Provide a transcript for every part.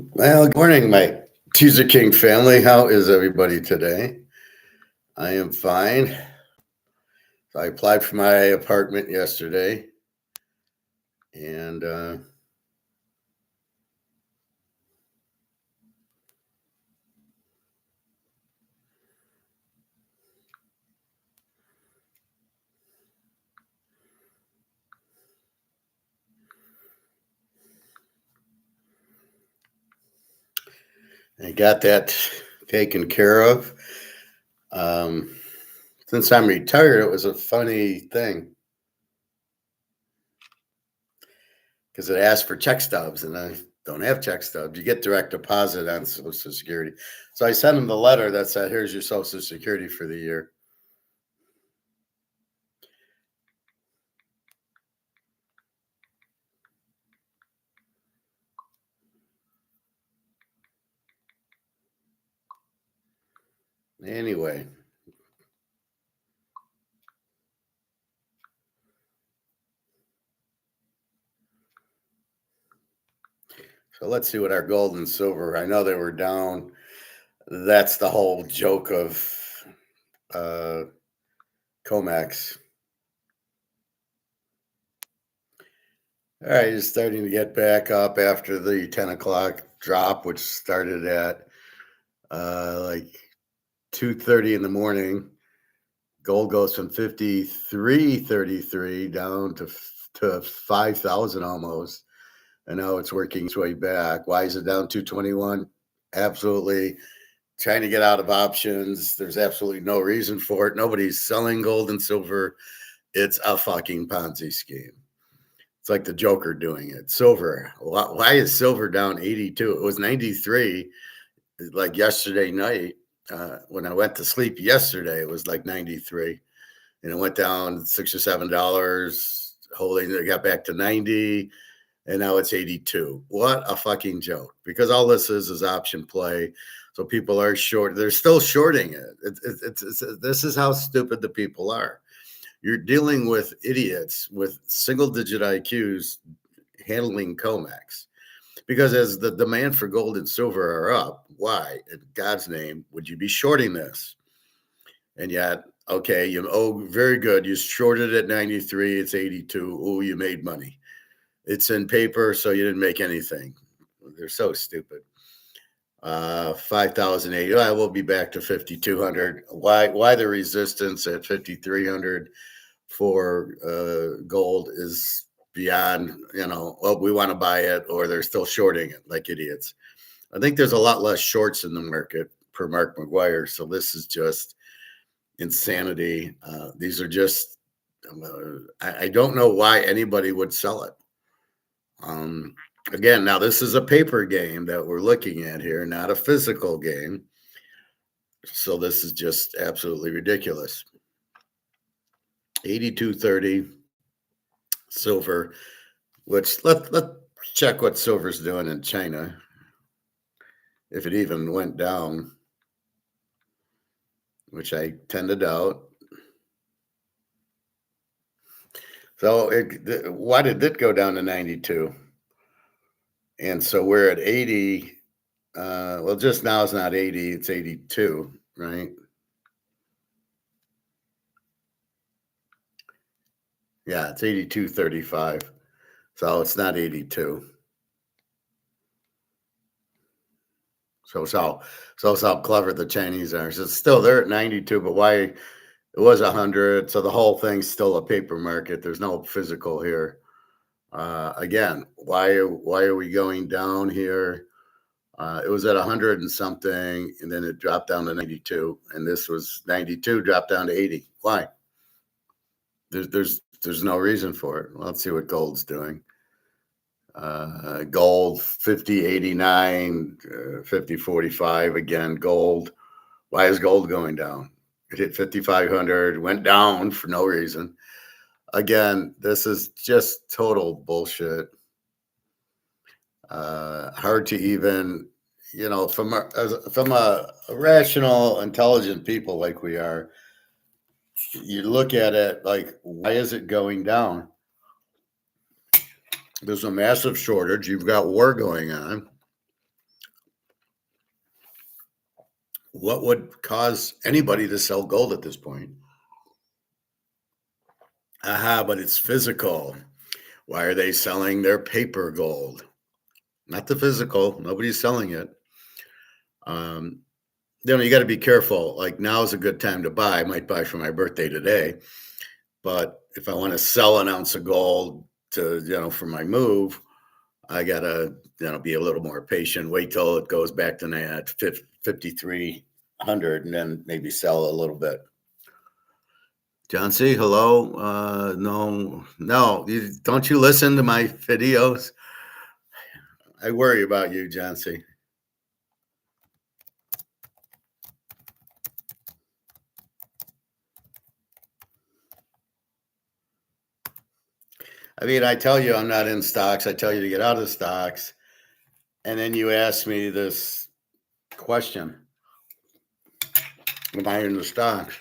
Well, good morning, my Teaser King family. How is everybody today? I am fine. So I applied for my apartment yesterday, and I got that taken care of. Um, since I'm retired, it was a funny thing because it asked for check stubs, and I don't have check stubs. You get direct deposit on Social Security, so I sent them the letter that said, "Here's your Social Security for the year." Anyway, so let's see what our gold and silver. I know they were down. That's the whole joke of uh, comex. All right, it's starting to get back up after the 10 o'clock drop, which started at like 2:30 in the morning. Gold goes from 53.33 down to 5,000 almost, and now it's working its way back. Why is it down 221? Absolutely trying to get out of options. There's absolutely no reason for it. Nobody's selling gold and silver. It's a fucking Ponzi scheme. It's like the Joker doing it. Silver. Why is silver down 82? It was 93 like yesterday night. When I went to sleep yesterday, it was like 93. And it went down $6 or $7, holding it got back to 90, and now it's 82. What a fucking joke. Because all this is option play. So people are short. They're still shorting it. This is how stupid the people are. You're dealing with idiots with single digit IQs handling comex. Because as the demand for gold and silver are up, why in God's name would you be shorting this? And yet, okay, very good. You shorted at 93, it's 82. Oh, you made money. It's in paper, so you didn't make anything. They're so stupid. 5,008. I will be back to 5,200. Why the resistance at 5,300 for gold is beyond, well, we want to buy it, or they're still shorting it like idiots. I think there's a lot less shorts in the market per Mark McGuire. So this is just insanity. These are just, I don't know why anybody would sell it. Again, now this is a paper game that we're looking at here, not a physical game. So this is just absolutely ridiculous. 82.30 silver, which let's check what silver's doing in China. If it even went down, which I tend to doubt. So why did it go down to 92? And so we're at 80. Well, just now it's not 80, it's 82, right? Yeah, it's 82.35. So it's not 82. So it's how clever the Chinese are. So still they're at 92, but why it was 100. So the whole thing's still a paper market. There's no physical here. Again, why are we going down here? It was at 100 and something, and then it dropped down to 92, and this was 92, dropped down to 80. Why? There's no reason for it. Well, let's see what gold's doing. Gold 50.89, 50.45 again. Gold. Why is gold going down? It hit 5,500, went down for no reason. Again, this is just total bullshit. Hard to even, from a rational, intelligent people like we are, you look at it like, why is it going down? There's a massive shortage. You've got war going on. What would cause anybody to sell gold at this point? Aha, but it's physical. Why are they selling their paper gold? Not the physical. Nobody's selling it. Um, you got to be careful. Like now is a good time to buy. I might buy for my birthday today, but if I want to sell an ounce of gold to for my move, I gotta be a little more patient. Wait till it goes back to that 5,300, and then maybe sell a little bit. John C, hello. No, don't you listen to my videos? I worry about you, John C. I mean, I tell you I'm not in stocks. I tell you to get out of stocks. And then you ask me this question. Am I in the stocks?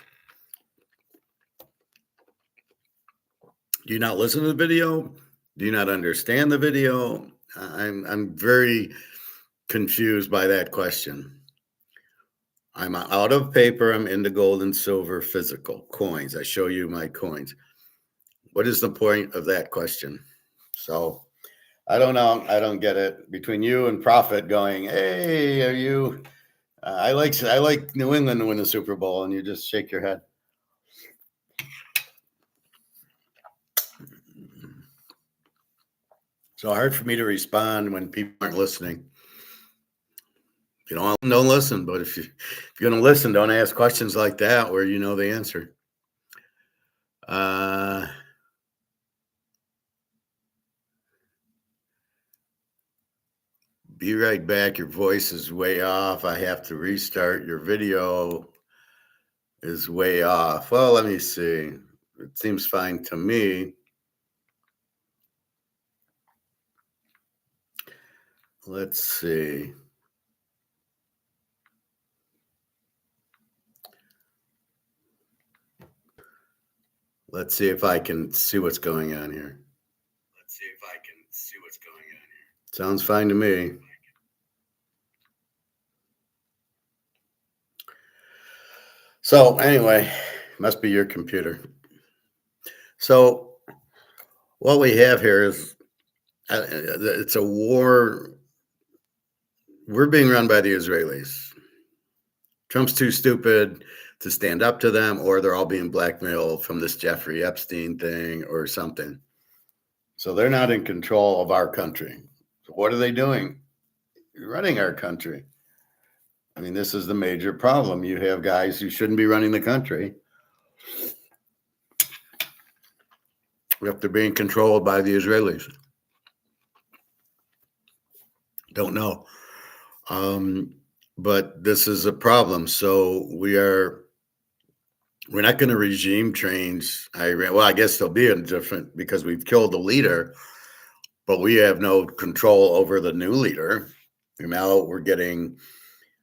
Do you not listen to the video? Do you not understand the video? I'm very confused by that question. I'm out of paper. I'm into gold and silver physical coins. I show you my coins. What is the point of that question? So I don't know. I don't get it. Between you and Prophet going, hey, are you? I like New England to win the Super Bowl, and you just shake your head. So hard for me to respond when people aren't listening. If you don't listen. But if you're going to listen, don't ask questions like that where you know the answer. Be right back. Your voice is way off. I have to restart. Your video is way off. Well, let me see. It seems fine to me. Let's see. Let's see if I can see what's going on here. Sounds fine to me. So anyway, must be your computer. So what we have here is it's a war. We're being run by the Israelis. Trump's too stupid to stand up to them, or they're all being blackmailed from this Jeffrey Epstein thing or something. So they're not in control of our country. So what are they doing? Running our country. I mean, this is the major problem. You have guys who shouldn't be running the country. If they're being controlled by the Israelis. Don't know. But this is a problem. So we're not going to regime change Iran. Well, I guess there'll be a different because we've killed the leader, but we have no control over the new leader. Now we're getting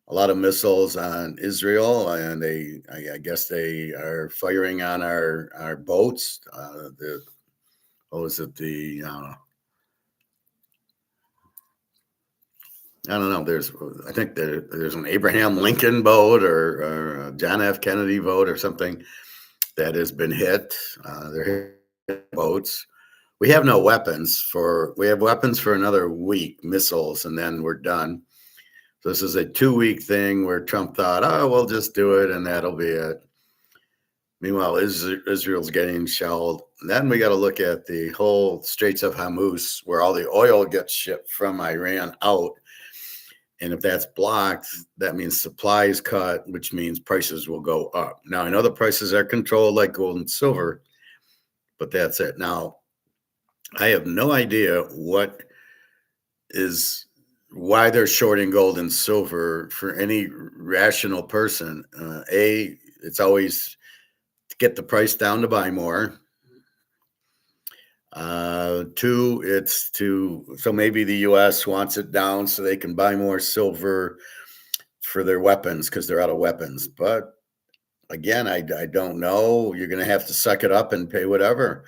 a lot of missiles on Israel, and I guess they are firing on our boats. What was it? I don't know. I think there's an Abraham Lincoln boat or a John F. Kennedy boat or something that has been hit. They're hit boats. We have no weapons we have weapons for another week, missiles, and then we're done. So this is a 2-week thing where Trump thought, oh, we'll just do it and that'll be it. Meanwhile, Israel's getting shelled. And then we got to look at the whole Straits of Hormuz, where all the oil gets shipped from Iran out. And if that's blocked, that means supply is cut, which means prices will go up. Now, I know the prices are controlled like gold and silver, but that's it. Now, I have no idea why they're shorting gold and silver for any rational person. It's always to get the price down to buy more. 2, so maybe the U.S. wants it down so they can buy more silver for their weapons because they're out of weapons. But again, I don't know. You're going to have to suck it up and pay whatever.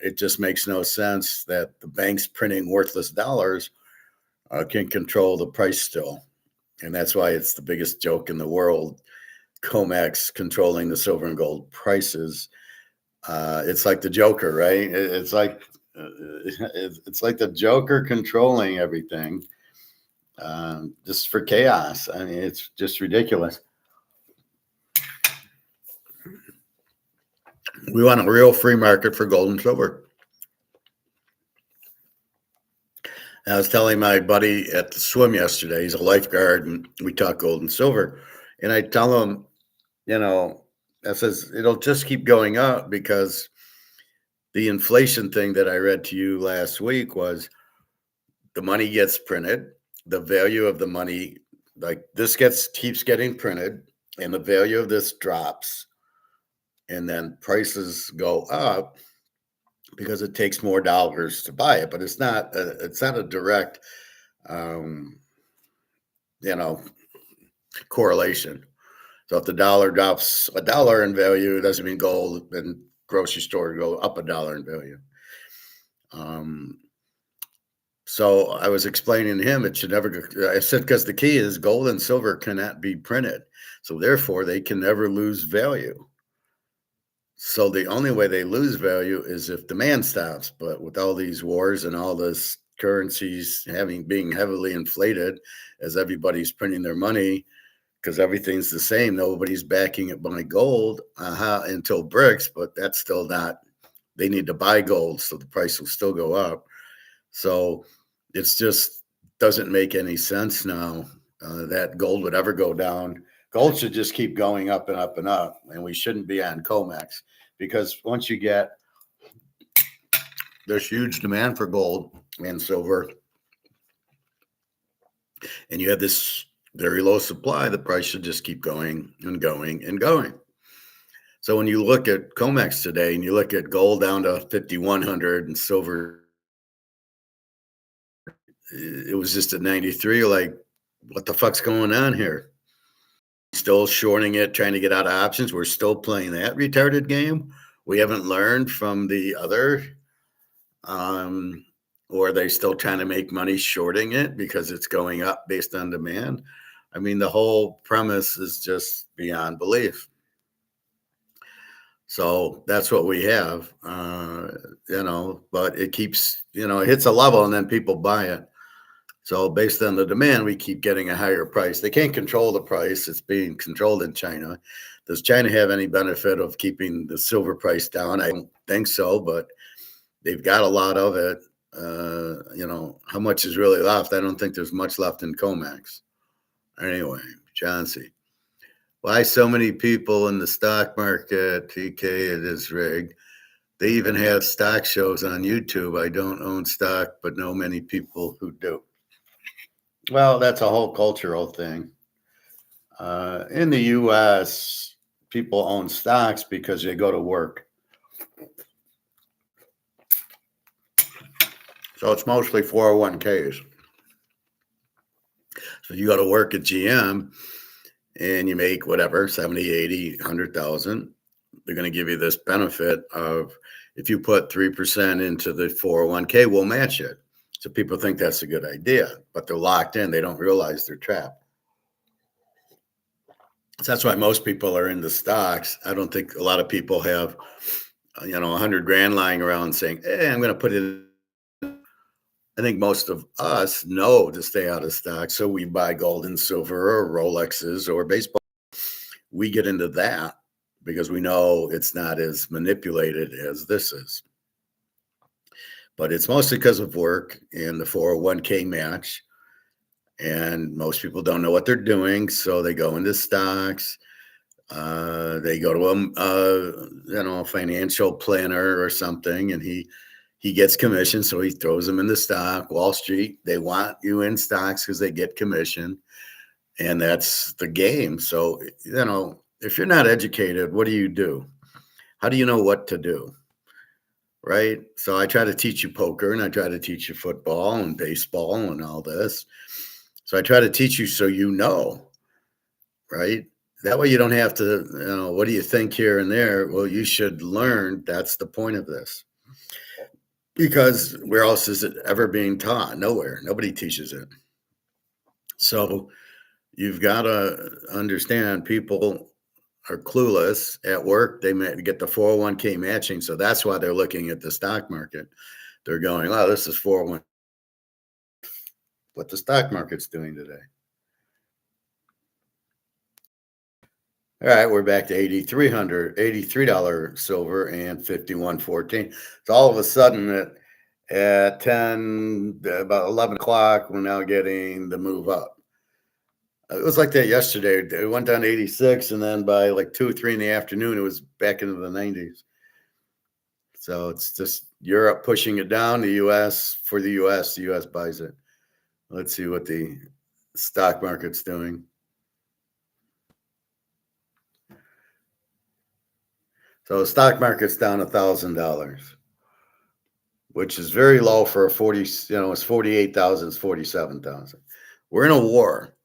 It just makes no sense that the banks printing worthless dollars can control the price still. And that's why it's the biggest joke in the world. Comex controlling the silver and gold prices. It's like the Joker, right? It's like the Joker controlling everything, just for chaos. I mean, it's just ridiculous. We want a real free market for gold and silver. I was telling my buddy at the swim yesterday, he's a lifeguard, and we talk gold and silver. And I tell him, you know, I says, it'll just keep going up because the inflation thing that I read to you last week was the money gets printed, the value of the money, like this keeps getting printed, and the value of this drops, and then prices go up because it takes more dollars to buy it. But it's not a direct um, you know, correlation. So if the dollar drops $1 in value, it doesn't mean gold and grocery store go up $1 in value. So I was explaining to him it should never go. I said, because the key is gold and silver cannot be printed. So therefore they can never lose value. So the only way they lose value is if demand stops. But with all these wars and all this currencies being heavily inflated as everybody's printing their money, because everything's the same, nobody's backing it by gold until bricks, but that's still not, they need to buy gold, so the price will still go up. So it's just doesn't make any sense now that gold would ever go down. Gold should just keep going up and up and up, and we shouldn't be on COMEX, because once you get, there's huge demand for gold and silver, and you have this very low supply, the price should just keep going and going and going. So when you look at COMEX today and you look at gold down to 5,100 and silver, it was just at 93, like, what the fuck's going on here? Still shorting it, trying to get out of options. We're still playing that retarded game. We haven't learned from the other, or are they still trying to make money shorting it because it's going up based on demand? I mean, the whole premise is just beyond belief. So that's what we have, but it keeps, it hits a level and then people buy it. So based on the demand, we keep getting a higher price. They can't control the price. It's being controlled in China. Does China have any benefit of keeping the silver price down? I don't think so, but they've got a lot of it. How much is really left? I don't think there's much left in COMEX. Anyway, John C. Why so many people in the stock market? TK, it is rigged. They even have stock shows on YouTube. I don't own stock, but know many people who do. Well, that's a whole cultural thing. In the U.S., people own stocks because they go to work. So it's mostly 401ks. So you go to work at GM and you make whatever, 70, 80, 100,000. They're going to give you this benefit of, if you put 3% into the 401k, we'll match it. So people think that's a good idea, but they're locked in. They don't realize they're trapped. So that's why most people are into stocks. I don't think a lot of people have, 100 grand lying around saying, hey, I'm going to put it in. I think most of us know to stay out of stocks. So we buy gold and silver or Rolexes or baseball. We get into that because we know it's not as manipulated as this is. But it's mostly because of work and the 401k match. And most people don't know what they're doing. So they go into stocks. They go to a financial planner or something, and he gets commission. So he throws them in the stock. Wall Street, they want you in stocks because they get commission. And that's the game. So, if you're not educated, what do? How do you know what to do? Right? So I try to teach you poker, and I try to teach you football and baseball and all this. So I try to teach you so right? That way you don't have to, what do you think here and there? Well, you should learn. That's the point of this. Because where else is it ever being taught? Nowhere. Nobody teaches it. So You've got to understand people are clueless at work. They may get the 401k matching. So that's why they're looking at the stock market. They're going, oh, this is 401, what the stock market's doing today. All right, we're back to $83 silver and 51.14. So all of a sudden at 10, about 11 o'clock, we're now getting the move up. It was like that yesterday. It went down to 86, and then by like 2 or 3 in the afternoon, it was back into the 90s. So it's just Europe pushing it down. The U.S. for the U.S. buys it. Let's see what the stock market's doing. So the stock market's down $1,000, which is very low for a 40. It's 48,000. It's 47,000. We're in a war.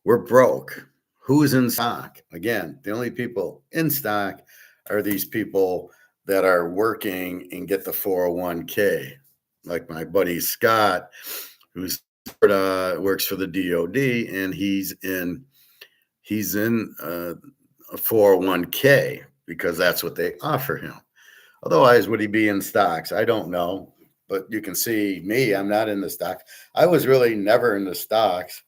We're broke. Who's in stock? Again, the only people in stock are these people that are working and get the 401k, like my buddy Scott, who's works for the DOD, and he's in a 401k because that's what they offer him. Otherwise, would he be in stocks? I don't know, but you can see me. I'm not in the stocks. I was really never in the stocks.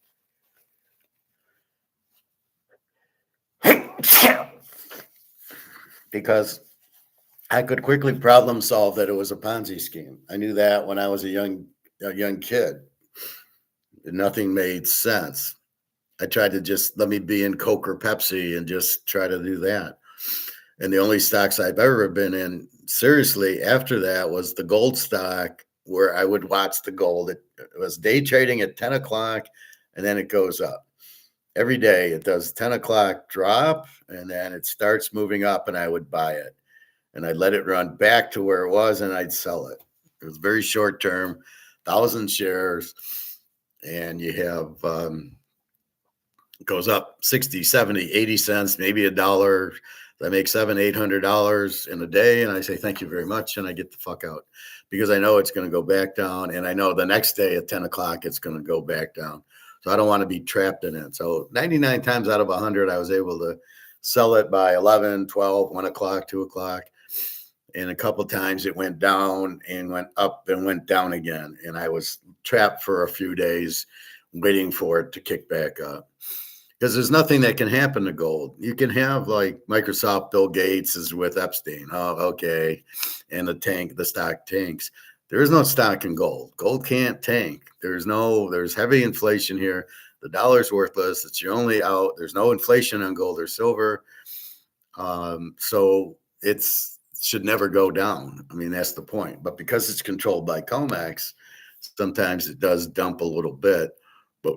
Because I could quickly problem solve that it was a Ponzi scheme. I knew that when I was a young kid. Nothing made sense. I tried to just let me be in Coke or Pepsi and just try to do that. And the only stocks I've ever been in seriously after that was the gold stock, where I would watch the gold. It was day trading at 10 o'clock, and then it goes up. Every day it does 10 o'clock drop, and then it starts moving up, and I would buy it. And I'd let it run back to where it was, and I'd sell it. It was very short term, 1,000 shares, and you have it goes up 60, 70, 80 cents, maybe $1. I make $700-800 in a day, and I say thank you very much, and I get the fuck out because I know it's going to go back down, and I know the next day at 10 o'clock it's going to go back down. So I don't want to be trapped in it. So 99 times out of 100, I was able to sell it by 11, 12, 1 o'clock, 2 o'clock. And a couple of times it went down and went up and went down again. And I was trapped for a few days waiting for it to kick back up. Because there's nothing that can happen to gold. You can have like Microsoft, Bill Gates is with Epstein. Oh, okay. And the stock tanks. There is no stock in gold. Gold can't tank. There's heavy inflation here. The dollar's worthless. It's your only out. There's no inflation on gold or silver. So should never go down. I mean, that's the point. But because it's controlled by comex, sometimes it does dump a little bit. But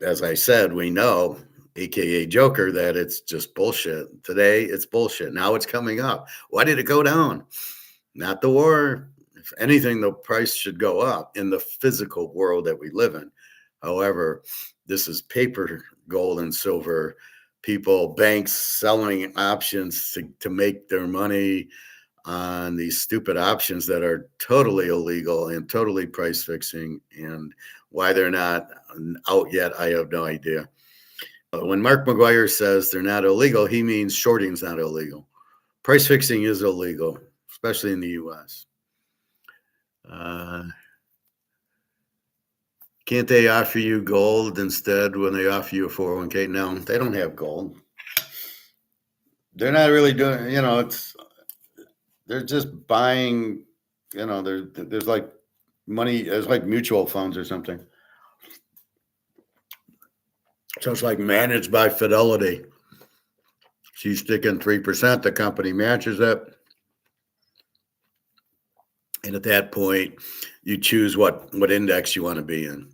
as I said, we know, AKA Joker, that it's just bullshit. Today, it's bullshit. Now it's coming up. Why did it go down? Not the war. If anything, the price should go up in the physical world that we live in. However, this is paper gold and silver. People, banks selling options to make their money on these stupid options that are totally illegal and totally price fixing. And why they're not out yet, I have no idea. When Mark McGuire says they're not illegal, he means shorting's not illegal. Price fixing is illegal, especially in the U.S. Can't they offer you gold instead when they offer you a 401k? No, they don't have gold. They're not really doing, they're just buying, there's like money, there's like mutual funds or something. So it's like managed by Fidelity. She's sticking 3%, the company matches it. And at that point, you choose what index you want to be in.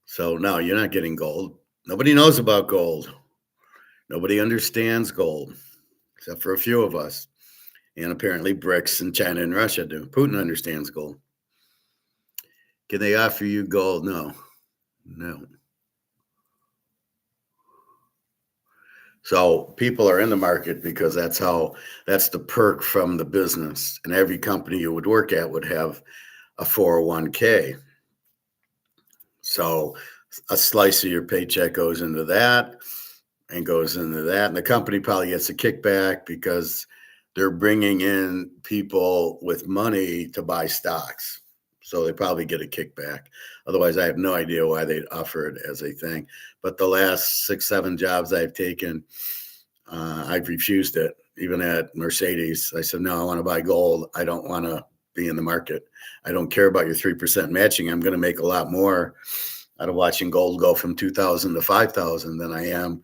So no, you're not getting gold. Nobody knows about gold. Nobody understands gold, except for a few of us. And apparently BRICS and China and Russia do. Putin understands gold. Can they offer you gold? No. So people are in the market because that's the perk from the business. And every company you would work at would have a 401k. So a slice of your paycheck goes into that and goes into that. And the company probably gets a kickback because they're bringing in people with money to buy stocks. So they probably get a kickback. Otherwise, I have no idea why they'd offer it as a thing. But the last 6, 7 jobs I've taken, I've refused it. Even at Mercedes, I said, no, I want to buy gold. I don't want to be in the market. I don't care about your 3% matching. I'm going to make a lot more out of watching gold go from 2,000 to 5,000 than I am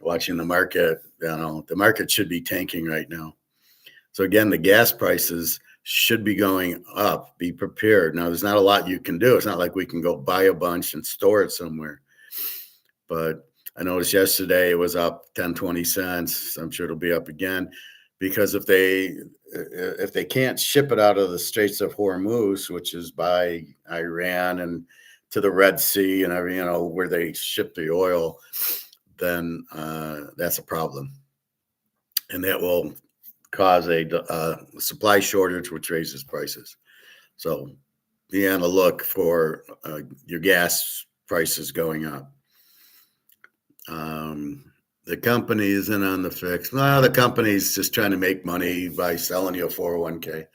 watching the market. The market should be tanking right now. So again, the gas prices should be going up. Be prepared. Now, there's not a lot you can do. It's not like we can go buy a bunch and store it somewhere. But I noticed yesterday it was up 10, 20 cents. I'm sure it'll be up again because if they can't ship it out of the Straits of Hormuz, which is by Iran and to the Red Sea and every, where they ship the oil, then that's a problem. And that will cause a supply shortage, which raises prices. So be on the look for your gas prices going up. The company isn't on the fix. No, the company's just trying to make money by selling you a 401k.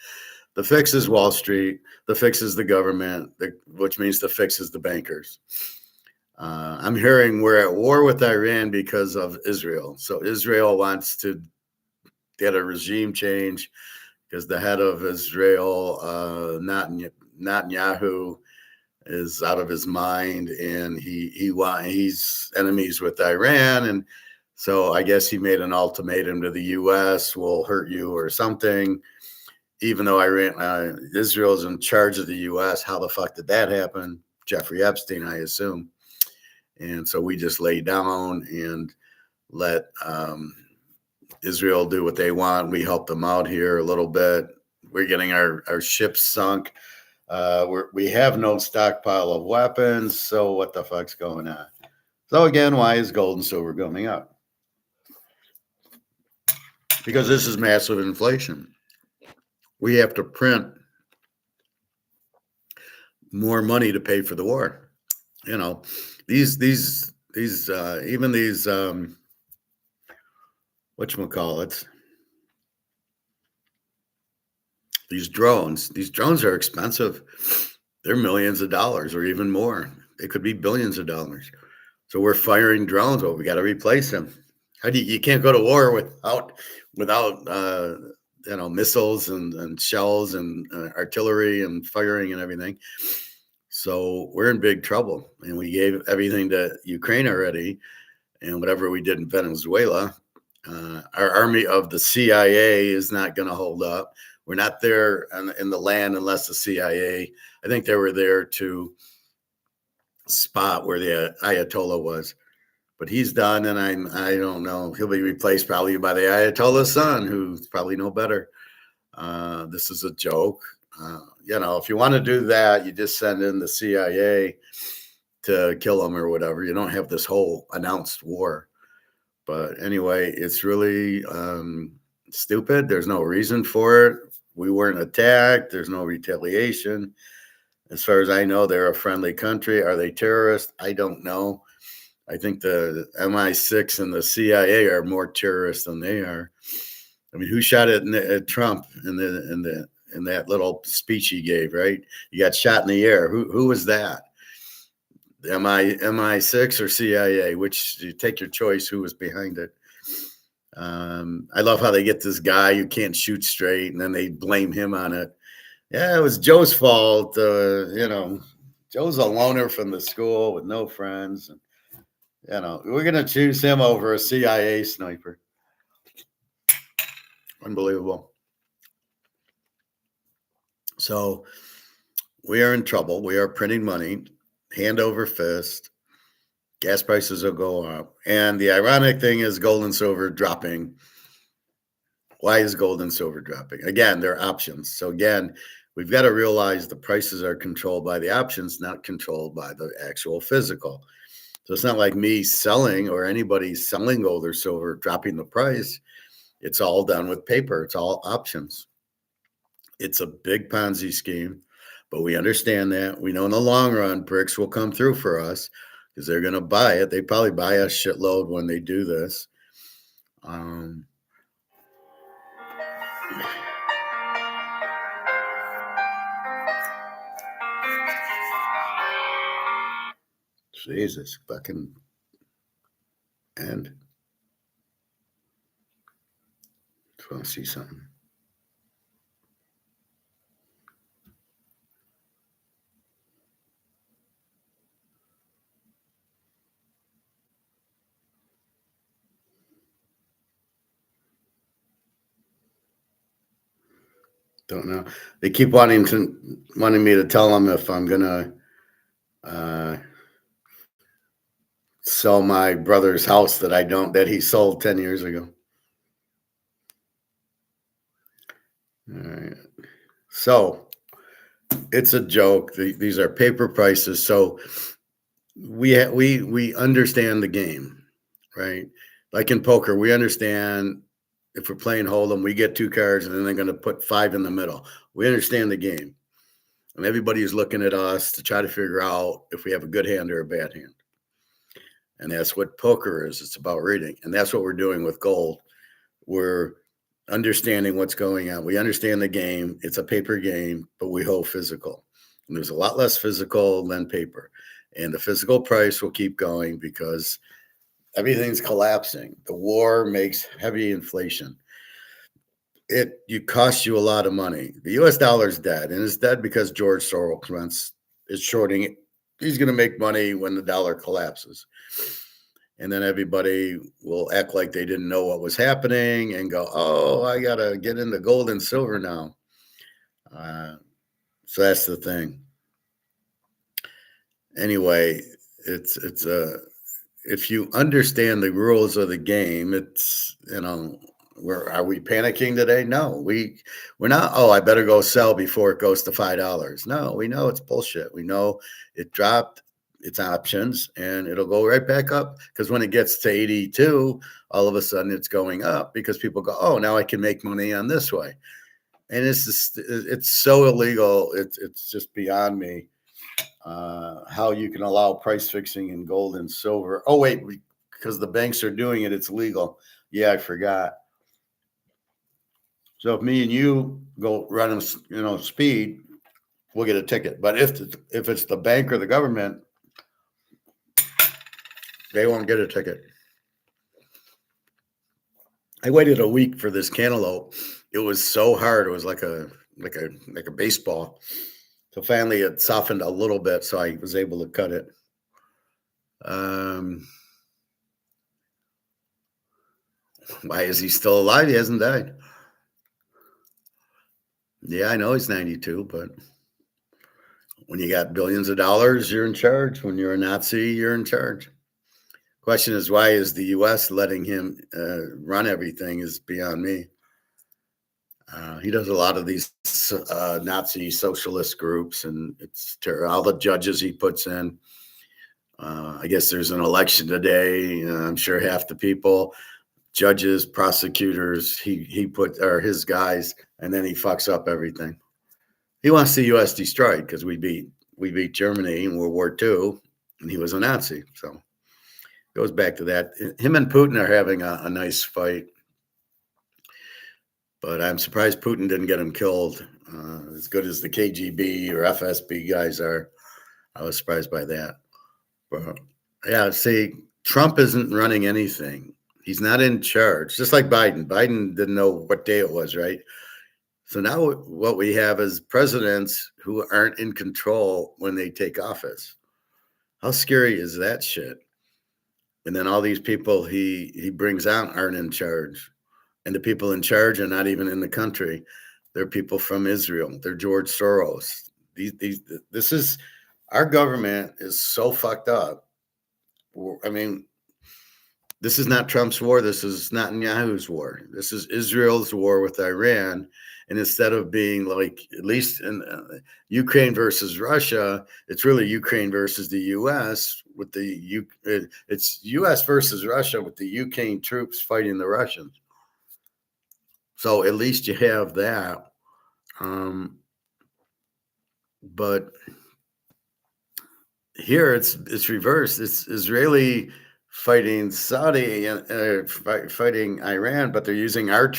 The fix is Wall Street. The fix is the government, which means the fix is the bankers. I'm hearing we're at war with Iran because of Israel. So Israel wants to get a regime change because the head of Israel, Netanyahu, is out of his mind, and he's enemies with Iran, and so I guess he made an ultimatum to the U.S. "We'll hurt you" or something. Even though Israel's in charge of the U.S., how the fuck did that happen? Jeffrey Epstein, I assume. And so we just lay down and let Israel do what they want. We help them out here a little bit. We're getting our ships sunk. We have no stockpile of weapons. So what the fuck's going on? So again, why is gold and silver going up? Because this is massive inflation. We have to print more money to pay for the war. These whatchamacallits, these drones are expensive. They're millions of dollars or even more. They could be billions of dollars. So we're firing drones. Well, we got to replace them. You can't go to war without missiles and shells and artillery and firing and everything. So we're in big trouble. And we gave everything to Ukraine already, and whatever we did in Venezuela. Our army of the CIA is not going to hold up. We're not there in the land unless the CIA, I think they were there to spot where the Ayatollah was. But he's done, and I don't know. He'll be replaced probably by the Ayatollah's son, who's probably no better. This is a joke. If you want to do that, you just send in the CIA to kill them or whatever. You don't have this whole announced war. But anyway, it's really stupid. There's no reason for it. We weren't attacked. There's no retaliation. As far as I know, they're a friendly country. Are they terrorists? I don't know. I think the MI6 and the CIA are more terrorists than they are. I mean, who shot at Trump in that little speech he gave? Right, he got shot in the air. Who was that? MI6 or CIA? Which, you take your choice. Who was behind it? I love how they get this guy who can't shoot straight, and then they blame him on it. Yeah, it was Joe's fault. Joe's a loner from the school with no friends. And, we're going to choose him over a CIA sniper. Unbelievable. So we are in trouble. We are printing money, hand over fist. Gas prices will go up. And the ironic thing is gold and silver dropping. Why is gold and silver dropping? Again, they're options. So again, we've got to realize the prices are controlled by the options, not controlled by the actual physical. So it's not like me selling or anybody selling gold or silver dropping the price. It's all done with paper. It's all options. It's a big Ponzi scheme. But we understand that. We know in the long run, BRICS will come through for us because they're going to buy it. They probably buy a shitload when they do this. Jesus, fucking end. Just want to see something. Don't know. They keep wanting me to tell them if I'm gonna sell my brother's house that he sold 10 years ago. All right. So it's a joke. These are paper prices. So we understand the game, right? Like in poker, we understand if we're playing hold'em, we get 2 cards and then they're going to put 5 in the middle. We understand the game, and everybody is looking at us to try to figure out if we have a good hand or a bad hand. And that's what poker is. It's about reading, and that's what we're doing with gold. We're understanding what's going on. We understand the game. It's a paper game, but we hold physical. And there's a lot less physical than paper. And the physical price will keep going because everything's collapsing. The war makes heavy inflation. It costs you a lot of money. The US dollar is dead, and it's dead because George Soros is shorting it. He's going to make money when the dollar collapses. And then everybody will act like they didn't know what was happening and go, oh, I got to get into gold and silver now. So that's the thing. Anyway, it's if you understand the rules of the game, it's, are we panicking today? No, we're not. Oh, I better go sell before it goes to $5. No, we know it's bullshit. We know it dropped its options and it'll go right back up, because when it gets to 82, all of a sudden it's going up because people go, oh, now I can make money on this way. And it's so illegal. It's just beyond me how you can allow price fixing in gold and silver. Oh, wait, because the banks are doing it, it's legal. Yeah, I forgot. So if me and you go running, speed, we'll get a ticket. But if it's the bank or the government, they won't get a ticket. I waited a week for this cantaloupe. It was so hard. It was like a baseball. So finally it softened a little bit, so I was able to cut it. Why is he still alive? He hasn't died. Yeah, I know he's 92, but when you got billions of dollars, you're in charge. When you're a Nazi, you're in charge. Question is, why is the U.S. letting him run everything is beyond me. He does a lot of these Nazi socialist groups, and it's all the judges he puts in. I guess there's an election today. I'm sure half the people, judges, prosecutors, he are his guys, and then he fucks up everything. He wants the U.S. destroyed because we beat Germany in World War II, and he was a Nazi. So it goes back to that. Him and Putin are having a nice fight, but I'm surprised Putin didn't get him killed. As good as the KGB or FSB guys are, I was surprised by that. But yeah, see, Trump isn't running anything. He's not in charge, just like Biden. Biden didn't know what day it was, right? So now what we have is presidents who aren't in control when they take office. How scary is that shit? And then all these people he brings out aren't in charge. And the people in charge are not even in the country. They're people from Israel. They're George Soros. This is, our government is so fucked up. I mean, this is not Trump's war. This is not Netanyahu's war. This is Israel's war with Iran. And instead of being like, at least in Ukraine versus Russia, it's really Ukraine versus the U.S. with it's U.S. versus Russia with the Ukraine troops fighting the Russians. So at least you have that. But here it's reversed. It's Israeli fighting Saudi and fighting Iran, but they're using our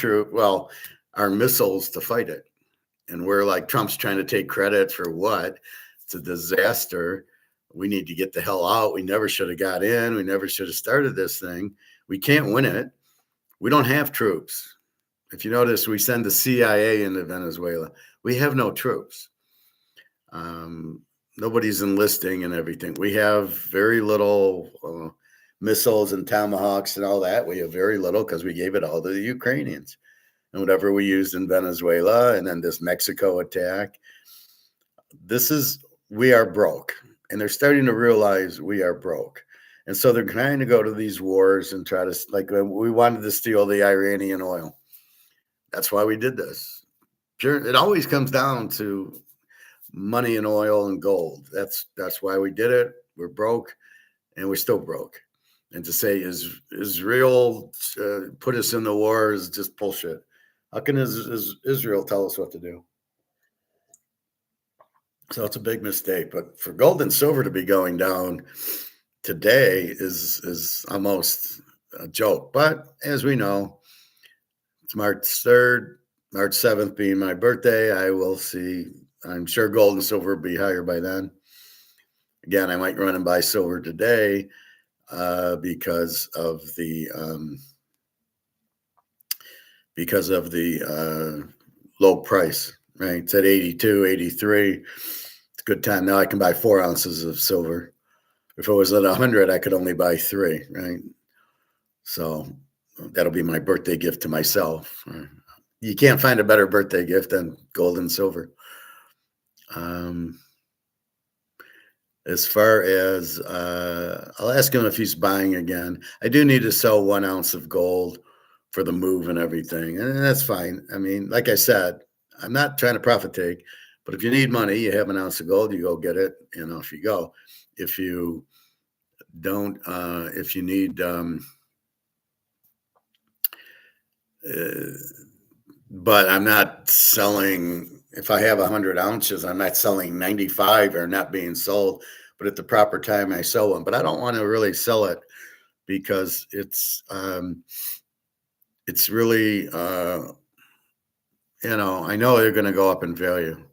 missiles to fight it. And we're like, Trump's trying to take credit for what? It's a disaster. We need to get the hell out. We never should have got in. We never should have started this thing. We can't win it. We don't have troops. If you notice, we send the CIA into Venezuela. We have no troops. Nobody's enlisting and everything. We have very little missiles and tomahawks and all that. We have very little because we gave it all to the Ukrainians. And whatever we used in Venezuela and then this Mexico attack, we are broke. And they're starting to realize we are broke. And so they're trying to go to these wars and try to, like, we wanted to steal the Iranian oil. That's why we did this. It always comes down to money and oil and gold. That's why we did it. We're broke, and we're still broke. And to say Israel put us in the war is just bullshit. How can Israel tell us what to do? So it's a big mistake. But for gold and silver to be going down today is almost a joke. But as we know, it's March 3rd, March 7th being my birthday. I will see. I'm sure gold and silver will be higher by then. Again, I might run and buy silver today because of the low price, right? It's at 82, 83. It's a good time. Now I can buy 4 ounces of silver. If it was at 100, I could only buy 3, right? So that'll be my birthday gift to myself. You can't find a better birthday gift than gold and silver. As far as I'll ask him if he's buying again. I do need to sell 1 ounce of gold for the move and everything, and that's fine. I mean, like I said, I'm not trying to profit take, but if you need money, you have 1 ounce of gold, you go get it, and off you go. If you don't, if you need, but I'm not selling. If I have 100 ounces, I'm not selling 95 or not being sold. But at the proper time, I sell them. But I don't want to really sell it because it's really, I know they're going to go up in value.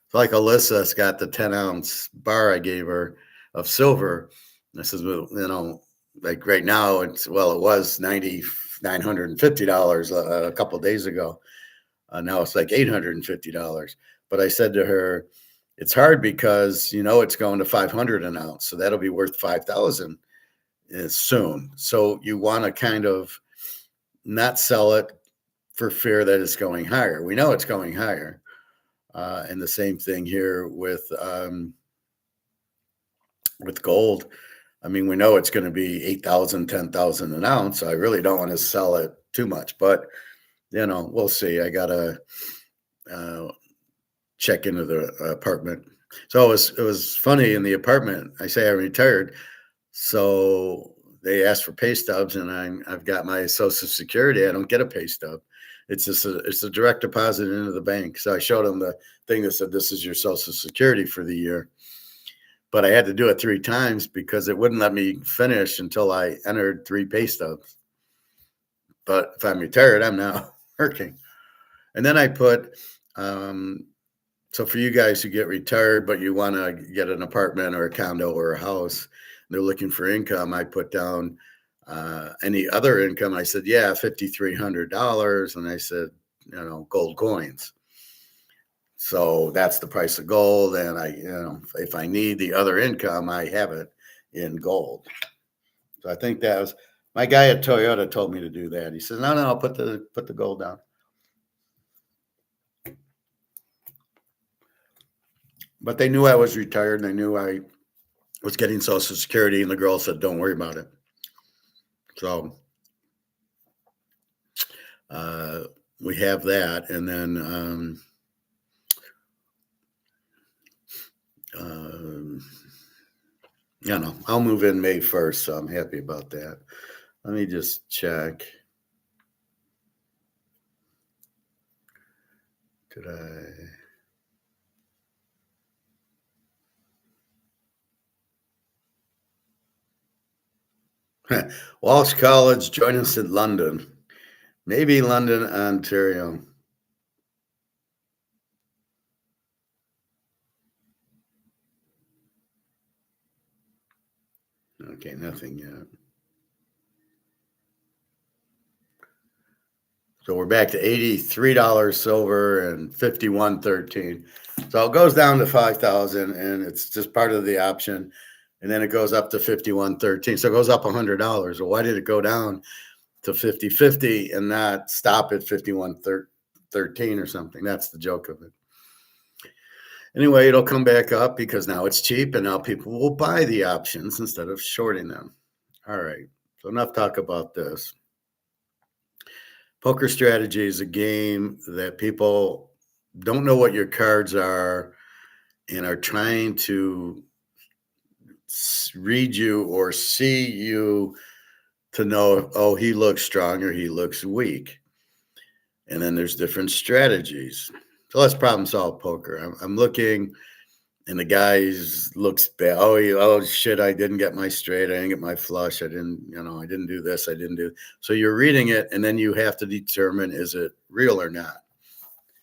It's like Alyssa's got the 10-ounce bar I gave her of silver. I says, well, like right now, it was $950 a couple of days ago. Now it's like $850. But I said to her, it's hard because it's going to 500 an ounce, so that'll be worth 5,000 soon. So you want to kind of not sell it for fear that it's going higher. We know it's going higher, and the same thing here with gold. I mean, we know it's going to be 8,000, 10,000 an ounce. So I really don't want to sell it too much, but we'll see. I gotta check into the apartment. So it was funny in the apartment. I say I retired, so they asked for pay stubs, and I've got my Social Security. I don't get a pay stub. It's just it's a direct deposit into the bank. So I showed them the thing that said, "This is your Social Security for the year." But I had to do it 3 times because it wouldn't let me finish until I entered 3 pay stubs. But if I'm retired, I'm now working. And then I put, so for you guys who get retired, but you want to get an apartment or a condo or a house, they're looking for income, I put down any other income. I said, yeah, $5,300. And I said, gold coins. So that's the price of gold. And if I need the other income, I have it in gold. So I think that was my guy at Toyota told me to do that. He says, no, I'll put the gold down. But they knew I was retired, and they knew I was getting Social Security, and the girl said, don't worry about it. So we have that. And then I'll move in May 1st, so I'm happy about that. Let me just check. Did I? Walsh College, join us in London. Maybe London, Ontario. Okay, nothing yet. So we're back to $83 silver and 51.13. So it goes down to 5,000 and it's just part of the option. And then it goes up to 51.13. So it goes up $100. Well, why did it go down to 50.50 and not stop at 51.13 or something? That's the joke of it. Anyway, it'll come back up because now it's cheap and now people will buy the options instead of shorting them. All right. So enough talk about this. Poker strategy is a game that people don't know what your cards are and are trying to read you or see you to know, oh, he looks strong or he looks weak. And then there's different strategies. So let's problem solve poker. I'm looking and the guy looks bad. Oh shit! I didn't get my straight. I didn't get my flush. I didn't do this. I didn't do. So you're reading it, and then you have to determine: is it real or not?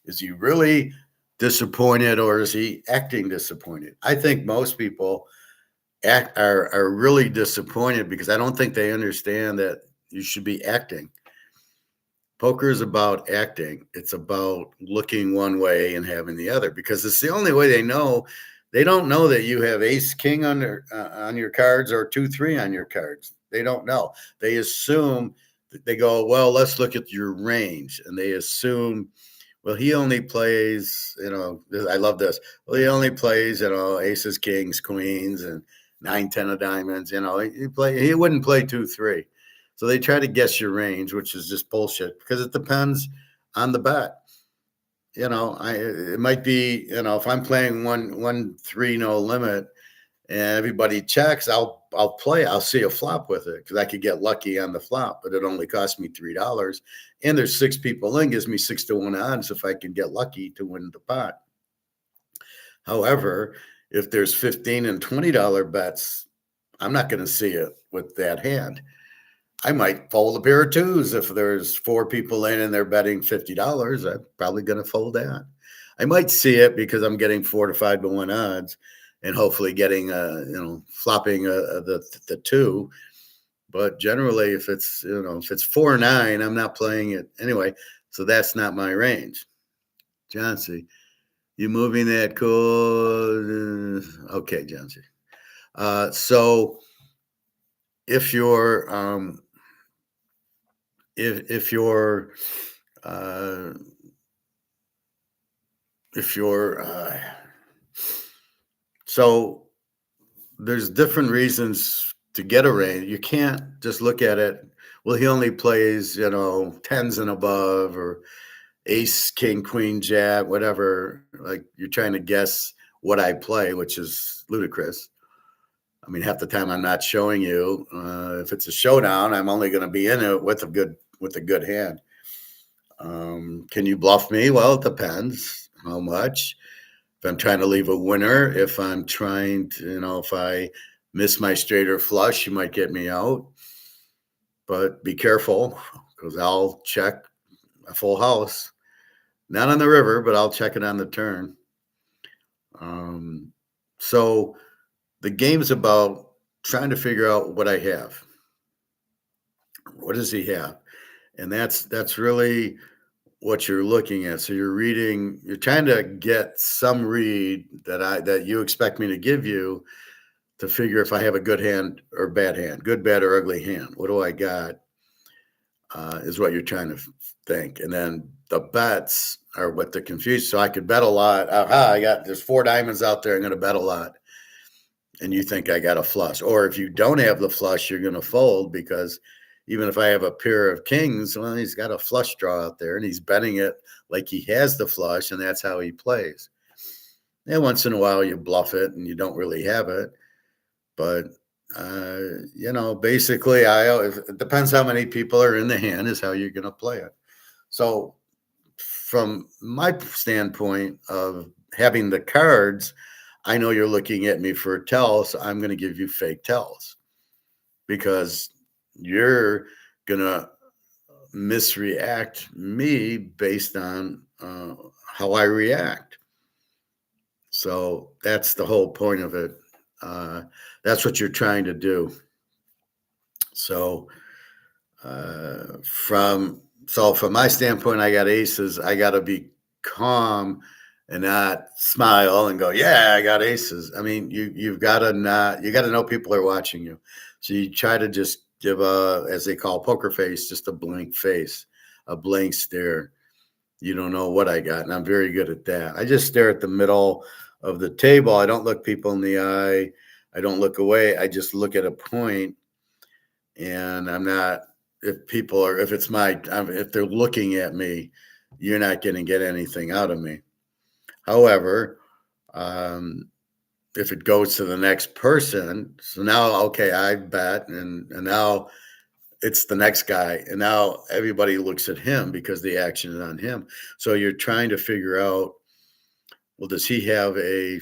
Is he really disappointed, or is he acting disappointed? I think most people are really disappointed because I don't think they understand that you should be acting. Poker is about acting. It's about looking one way and having the other because it's the only way they know. They don't know that you have ace king on your cards or 2-3 on your cards. They don't know. They assume they go, well, let's look at your range, and they assume, well, he only plays. I love this. Well, he only plays, aces, kings, queens, and 9, 10 of diamonds. He wouldn't play 2-3. So they try to guess your range, which is just bullshit because it depends on the bet. It might be, if I'm playing 1-3 no limit and everybody checks, I'll play. I'll see a flop with it because I could get lucky on the flop, but it only cost me $3. And there's 6 people in, gives me 6-1 odds if I can get lucky to win the pot. However, if there's $15 and $20 bets, I'm not going to see it with that hand. I might fold a pair of twos if there's 4 people in and they're betting $50. I'm probably going to fold that. I might see it because I'm getting 4 to 5-1 odds, and hopefully getting flopping the 2. But generally, if it's 4 or 9, I'm not playing it anyway. So that's not my range. Johnsy, you moving that cool? Okay, Johnsy. So if you're if you're so there's different reasons to get a range. You can't just look at it. Well, he only plays, 10s and above, or ace, king, queen, jack, whatever. Like you're trying to guess what I play, which is ludicrous. I mean, half the time I'm not showing you. If it's a showdown, I'm only going to be in it with a good hand. Can you bluff me? Well, it depends how much. If I'm trying to leave a winner, if I'm trying to, if I miss my straight or flush, you might get me out. But be careful because I'll check a full house. Not on the river, but I'll check it on the turn. So the game's about trying to figure out what I have. What does he have? And that's really what you're looking at. So you're trying to get some read that you expect me to give you to figure if I have a good hand or bad hand, good, bad, or ugly hand. What do I got? Is what you're trying to think. And then the bets are what they're confused. So I could bet a lot. There's 4 diamonds out there. I'm going to bet a lot. And you think I got a flush. Or if you don't have the flush, you're going to fold because even if I have a pair of kings, well, he's got a flush draw out there and he's betting it like he has the flush, and that's how he plays. And once in a while you bluff it and you don't really have it. But, basically it depends how many people are in the hand is how you're going to play it. So from my standpoint of having the cards, I know you're looking at me for a tell, so I'm going to give you fake tells because you're gonna misreact me based on how I react. So that's the whole point of it. That's what you're trying to do. So from my standpoint, I got aces. I got to be calm and not smile and go, yeah, I got aces. I mean, you've got to not, you got to know people are watching you. So you try to just give a, as they call poker face, just a blank face, a blank stare. You don't know what I got, and I'm very good at that. I just stare at the middle of the table. I don't look people in the eye. I don't look away. I just look at a point, and I'm not. If people are, if it's my, if they're looking at me, you're not going to get anything out of me. However, if it goes to the next person, so now okay, I bet, and now it's the next guy, and now everybody looks at him because the action is on him. So you're trying to figure out, well, does he have a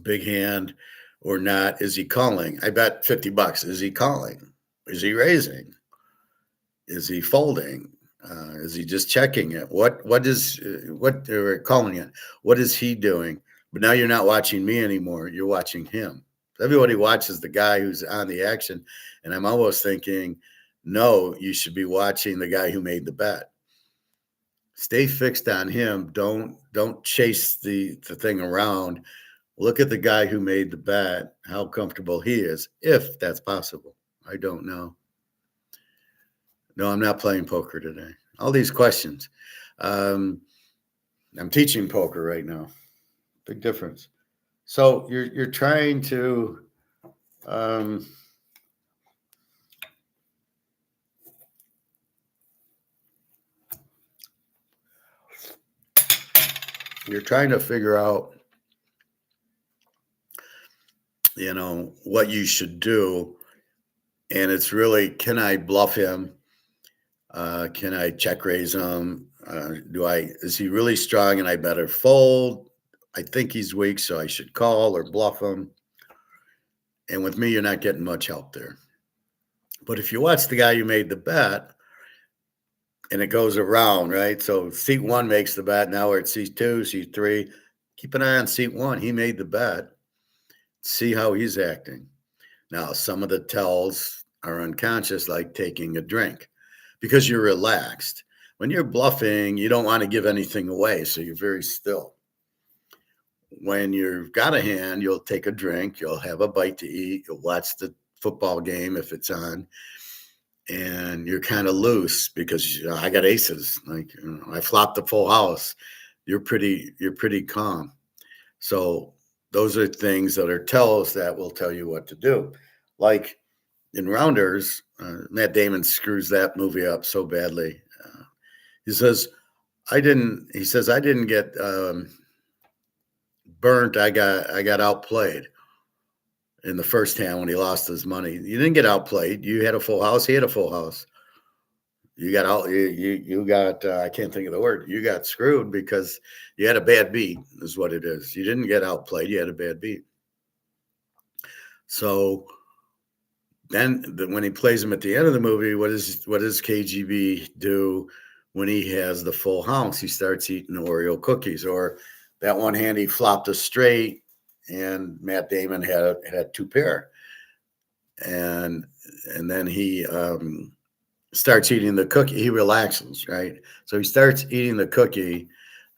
big hand or not? Is he calling? I bet $50. Is he calling? Is he raising? Is he folding? Is he just checking it? What they're calling it? What is he doing? But now you're not watching me anymore. You're watching him. Everybody watches the guy who's on the action, and I'm almost thinking, no, you should be watching the guy who made the bet. Stay fixed on him. Don't chase the thing around. Look at the guy who made the bet, how comfortable he is, if that's possible. I don't know. No, I'm not playing poker today. All these questions. I'm teaching poker right now. Big difference. So you're trying to you're trying to figure out, what you should do, and it's really, can I bluff him? Can I check raise him? Is he really strong and I better fold? I think he's weak, so I should call or bluff him. And with me, you're not getting much help there. But if you watch the guy who made the bet, and it goes around, right? So seat one makes the bet. Now we're at seat two, seat three. Keep an eye on seat one. He made the bet. See how he's acting. Now, some of the tells are unconscious, like taking a drink, because you're relaxed. When you're bluffing, you don't want to give anything away, so you're very still. When you've got a hand, you'll take a drink, you'll have a bite to eat, you'll watch the football game if it's on, and you're kind of loose because I got aces. Like, I flopped the full house. You're pretty calm. So those are things that are tells that will tell you what to do. Like in Rounders, Matt Damon screws that movie up so badly. He says, I didn't get burnt. I got outplayed in the first hand when he lost his money. You didn't get outplayed. You had a full house. He had a full house. You got out. You got. I can't think of the word. You got screwed because you had a bad beat. Is what it is. You didn't get outplayed. You had a bad beat. So then, when he plays him at the end of the movie, what does KGB do when he has the full house? He starts eating Oreo cookies. Or that one hand he flopped a straight, and Matt Damon had two pair, and then he starts eating the cookie. He relaxes, right? So he starts eating the cookie.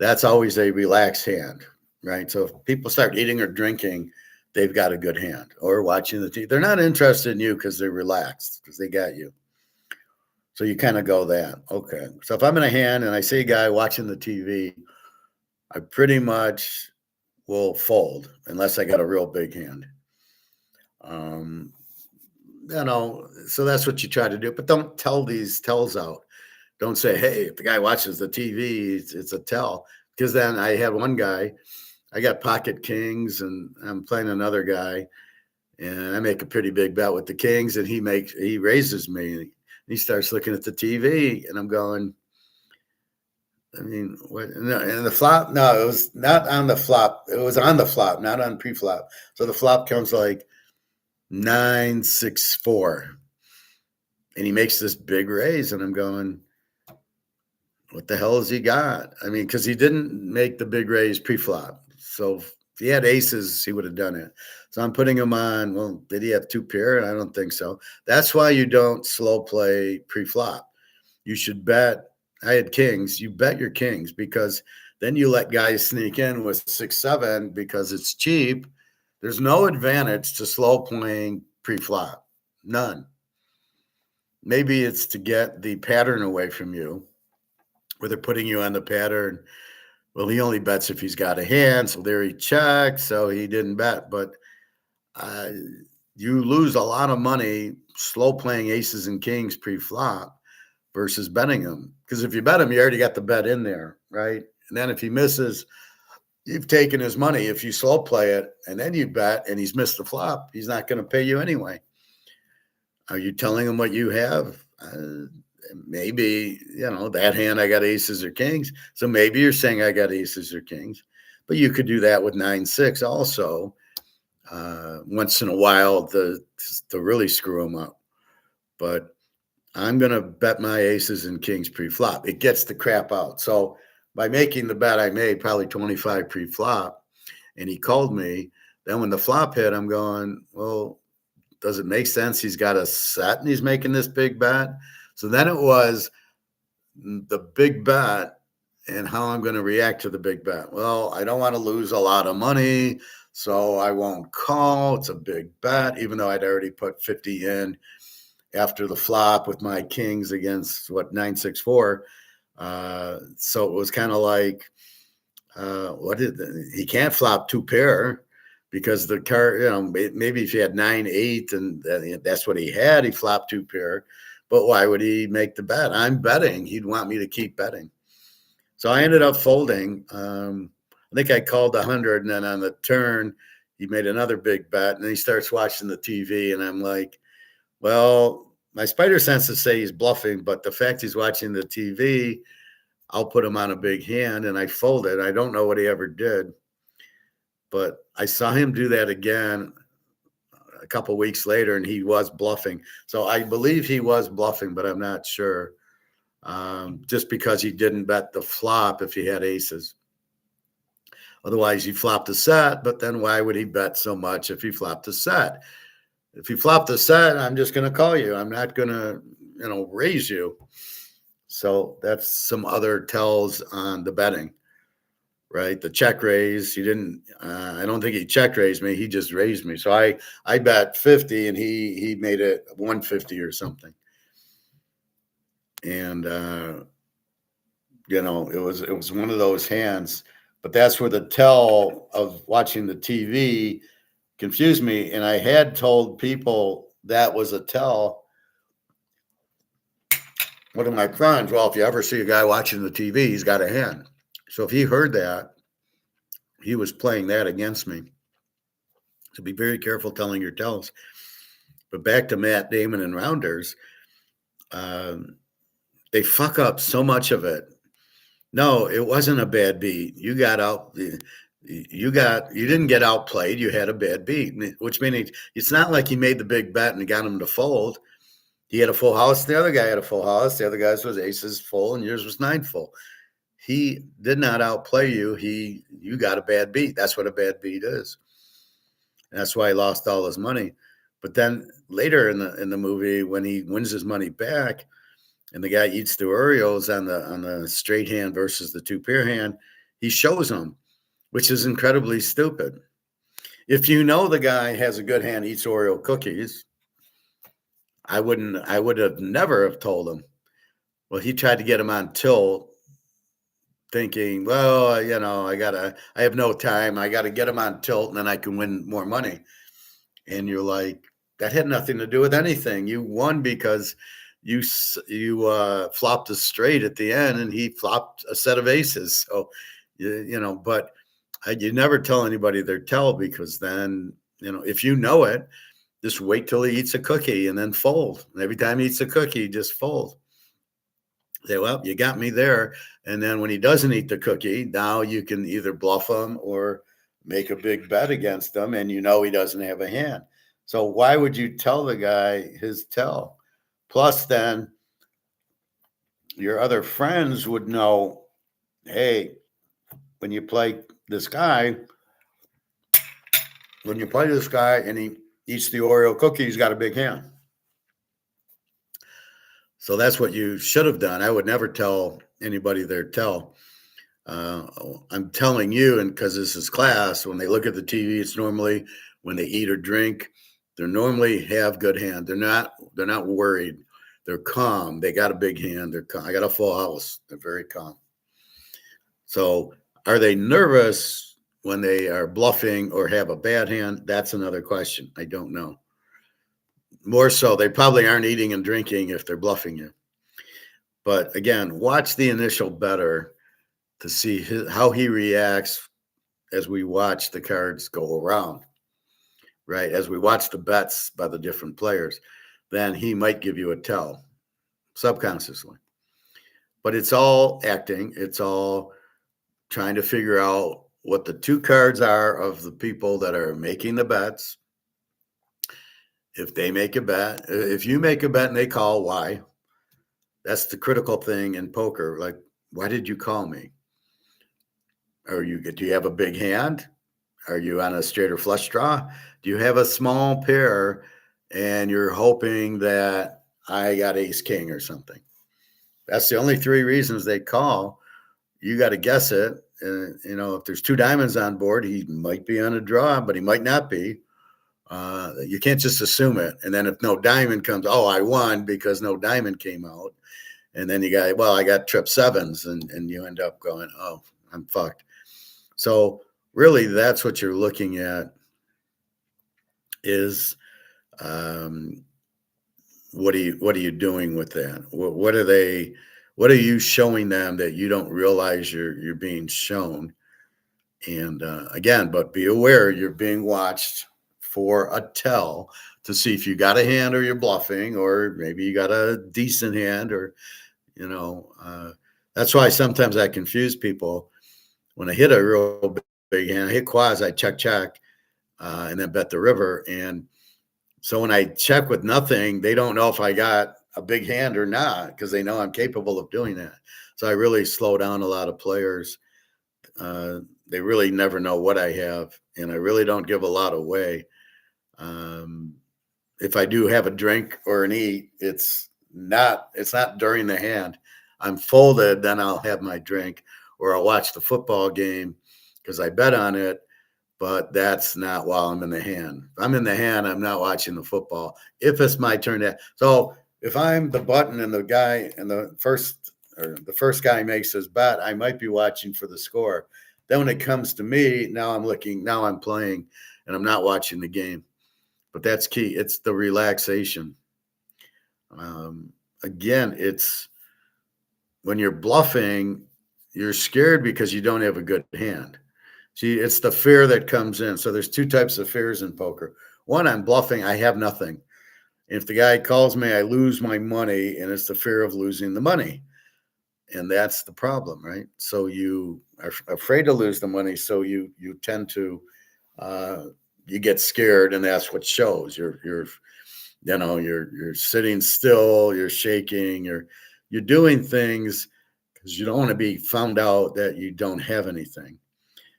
That's always a relaxed hand, right? So if people start eating or drinking, they've got a good hand. Or watching the TV. They're not interested in you because they're relaxed, because they got you. So you kind of go that. Okay. So if I'm in a hand and I see a guy watching the TV, I pretty much will fold unless I got a real big hand. So that's what you try to do, but don't tell these tells out. Don't say, hey, if the guy watches the TV, it's a tell. Because then I had one guy, I got pocket kings, and I'm playing another guy, and I make a pretty big bet with the kings, and he raises me, and he starts looking at the TV, and I'm going, I mean, what? No, and the flop, no, it was not on the flop. It was on the flop, not on pre-flop. So the flop comes like 9-6-4. and he makes this big raise, and I'm going, what the hell has he got? I mean, because he didn't make the big raise pre-flop. So if he had aces, he would have done it. So I'm putting him on. Well, did he have two pair? I don't think so. That's why you don't slow play pre-flop. You should bet. I had kings. You bet your kings, because then you let guys sneak in with 6-7 because it's cheap. There's no advantage to slow playing pre-flop. None. Maybe it's to get the pattern away from you, where they're putting you on the pattern. Well, he only bets if he's got a hand, so there he checks, so he didn't bet. But you lose a lot of money slow playing aces and kings pre-flop versus betting them. Because if you bet him, you already got the bet in there, right? And then if he misses, you've taken his money. If you slow play it and then you bet and he's missed the flop, he's not going to pay you anyway. Are you telling him what you have? Maybe, that hand I got aces or kings. So maybe you're saying I got aces or kings, but you could do that with 9-6 also. Once in a while to really screw them up. But I'm going to bet my aces and kings pre-flop. It gets the crap out. So by making the bet I made, probably 25 pre-flop, and he called me, then when the flop hit, I'm going, well, does it make sense? He's got a set and he's making this big bet. So then it was the big bet and how I'm going to react to the big bet. Well, I don't want to lose a lot of money, so I won't call. It's a big bet, even though I'd already put 50 in after the flop with my kings against 9-6-4. So it was kind of like, he can't flop two pair, because the card, maybe if he had 9-8 and that's what he had, he flopped two pair. But why would he make the bet? I'm betting. He'd want me to keep betting. So I ended up folding. I think I called 100, and then on the turn, he made another big bet, and then he starts watching the TV, and I'm like, well, my spider senses say he's bluffing, but the fact he's watching the TV, I'll put him on a big hand, and I folded. I don't know what he ever did, but I saw him do that again a couple weeks later, and he was bluffing. So I believe he was bluffing, but I'm not sure. Just because he didn't bet the flop if he had aces. Otherwise, he flopped a set, but then why would he bet so much if he flopped a set? If he flopped a set, I'm just going to call you. I'm not going to, raise you. So that's some other tells on the betting, right? The check raise, he didn't, I don't think he check raised me. He just raised me. So I bet 50 and he made it 150 or something. And, it was one of those hands, but that's where the tell of watching the TV confused me. And I had told people that was a tell. One of my friends, well, if you ever see a guy watching the TV, he's got a hand. So if he heard that, he was playing that against me. So be very careful telling your tells. But back to Matt Damon and Rounders, they fuck up so much of it. No, it wasn't a bad beat. You didn't get outplayed. You had a bad beat, which means it's not like he made the big bet and got him to fold. He had a full house. The other guy had a full house. The other guy's was aces full, and yours was 9 full. He did not outplay you. You got a bad beat. That's what a bad beat is. And that's why he lost all his money. But then later in the movie, when he wins his money back, and the guy eats the Oreos on the straight hand versus the two pair hand, he shows them, which is incredibly stupid. If you know the guy has a good hand, eats Oreo cookies, I would have never have told him. Well, he tried to get him on tilt, thinking, well, I have no time. I got to get him on tilt, and then I can win more money. And you're like, that had nothing to do with anything. You won because you flopped a straight at the end, and he flopped a set of aces. So, but you never tell anybody their tell, because then, if you know it, just wait till he eats a cookie and then fold. And every time he eats a cookie, just fold. Say, well, you got me there. And then when he doesn't eat the cookie, now you can either bluff him or make a big bet against him, and he doesn't have a hand. So why would you tell the guy his tell? Plus, then your other friends would know, hey, when you play this guy, and he eats the Oreo cookie, he's got a big hand. So that's what you should have done. I would never tell anybody their tell. I'm telling you, and because this is class, when they look at the TV, it's normally when they eat or drink, they normally have good hand. They're not worried. They're calm. They got a big hand. They're calm. I got a full house. They're very calm. So are they nervous when they are bluffing or have a bad hand? That's another question. I don't know. More so, they probably aren't eating and drinking if they're bluffing you. But again, watch the initial better to see how he reacts as we watch the cards go around, right? As we watch the bets by the different players, then he might give you a tell subconsciously. But it's all acting. It's all trying to figure out what the two cards are of the people that are making the bets. If they make a bet, if you make a bet and they call, why? That's the critical thing in poker. Like, why did you call me? Do you have a big hand? Are you on a straight or flush draw? Do you have a small pair and you're hoping that I got ace king or something? That's the only three reasons they call. You got to guess it. If there's two diamonds on board, he might be on a draw, but he might not be. You can't just assume it. And then if no diamond comes, oh, I won because no diamond came out. And then you got, well, I got trip sevens, and you end up going, oh, I'm fucked. So really, that's what you're looking at is what are you doing with that? What are you showing them that you don't realize you're being shown? And again, but be aware you're being watched for a tell to see if you got a hand or you're bluffing, or maybe you got a decent hand, or that's why sometimes I confuse people. When I hit a real big hand, I hit quads, I check, and then bet the river. And so when I check with nothing, they don't know if I got a big hand or not, because they know I'm capable of doing that. So I really slow down a lot of players. They really never know what I have, and I really don't give a lot away. If I do have a drink or an eat, it's not during the hand. I'm folded, then I'll have my drink, or I'll watch the football game because I bet on it, but that's not while I'm in the hand. If I'm in the hand, I'm not watching the football. If it's my turn so if I'm the button and the guy and the first guy makes his bet, I might be watching for the score. Then when it comes to me, now I'm playing and I'm not watching the game. But that's key. It's the relaxation. Again, it's when you're bluffing, you're scared because you don't have a good hand. See, it's the fear that comes in. So there's two types of fears in poker. One, I'm bluffing. I have nothing. If the guy calls me, I lose my money, and it's the fear of losing the money. And that's the problem, right? So you are afraid to lose the money. So you tend to, you get scared, and that's what shows. You're sitting still, you're shaking, you're doing things because you don't want to be found out that you don't have anything.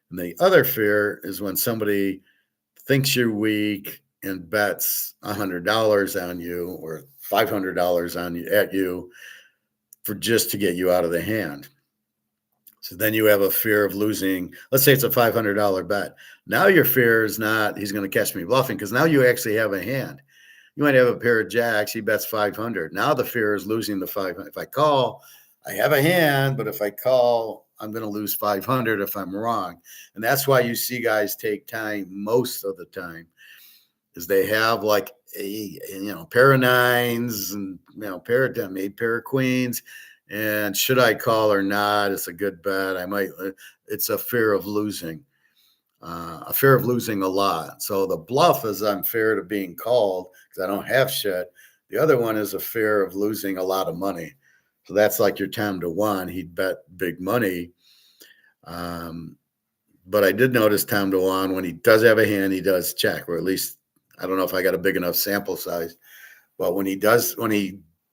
And the other fear is when somebody thinks you're weak and bets $100 on you or $500 at you for just to get you out of the hand. So then you have a fear of losing. Let's say it's a $500 bet. Now your fear is not he's going to catch me bluffing, because now you actually have a hand. You might have a pair of jacks. He bets 500. Now the fear is losing the 500. If I call, I have a hand, but if I call, I'm going to lose 500 if I'm wrong. And that's why you see guys take time most of the time, is they have like a pair of nines and pair of queens. And should I call or not? It's a good bet. It's a fear of losing. A fear of losing a lot. So the bluff is unfair to being called because I don't have shit. The other one is a fear of losing a lot of money. So that's like your time to one. He'd bet big money. But I did notice Tom DeWan, when he does have a hand, he does check, or at least I don't know if I got a big enough sample size. But when he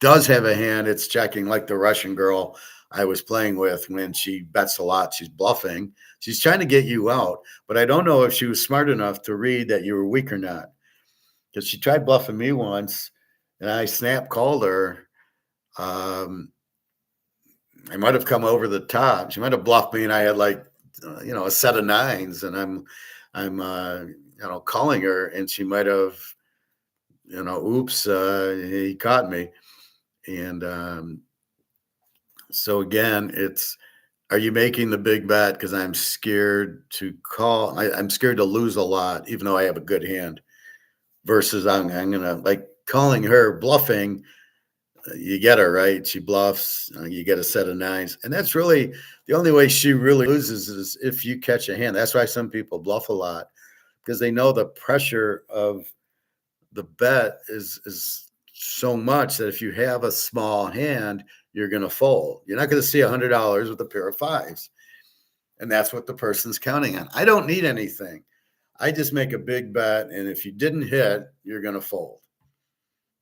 does have a hand, it's checking, like the Russian girl I was playing with. When she bets a lot, she's bluffing. She's trying to get you out, but I don't know if she was smart enough to read that you were weak or not, because she tried bluffing me once, and I snap called her. Um, I might have come over the top. She might have bluffed me, and I had like, a set of nines, and I'm calling her, and she might have, oops, he caught me. And so again, are you making the big bet? Because I'm scared to call. I'm scared to lose a lot, even though I have a good hand. Versus I'm gonna, like, calling her bluffing. You get her right. She bluffs. You get a set of nines, and that's really the only way she really loses is if you catch a hand. That's why some people bluff a lot, because they know the pressure of the bet is so much that if you have a small hand, you're going to fold. You're not going to see $100 with a pair of fives, and that's what the person's counting on. I don't need anything. I just make a big bet, and if you didn't hit, you're going to fold.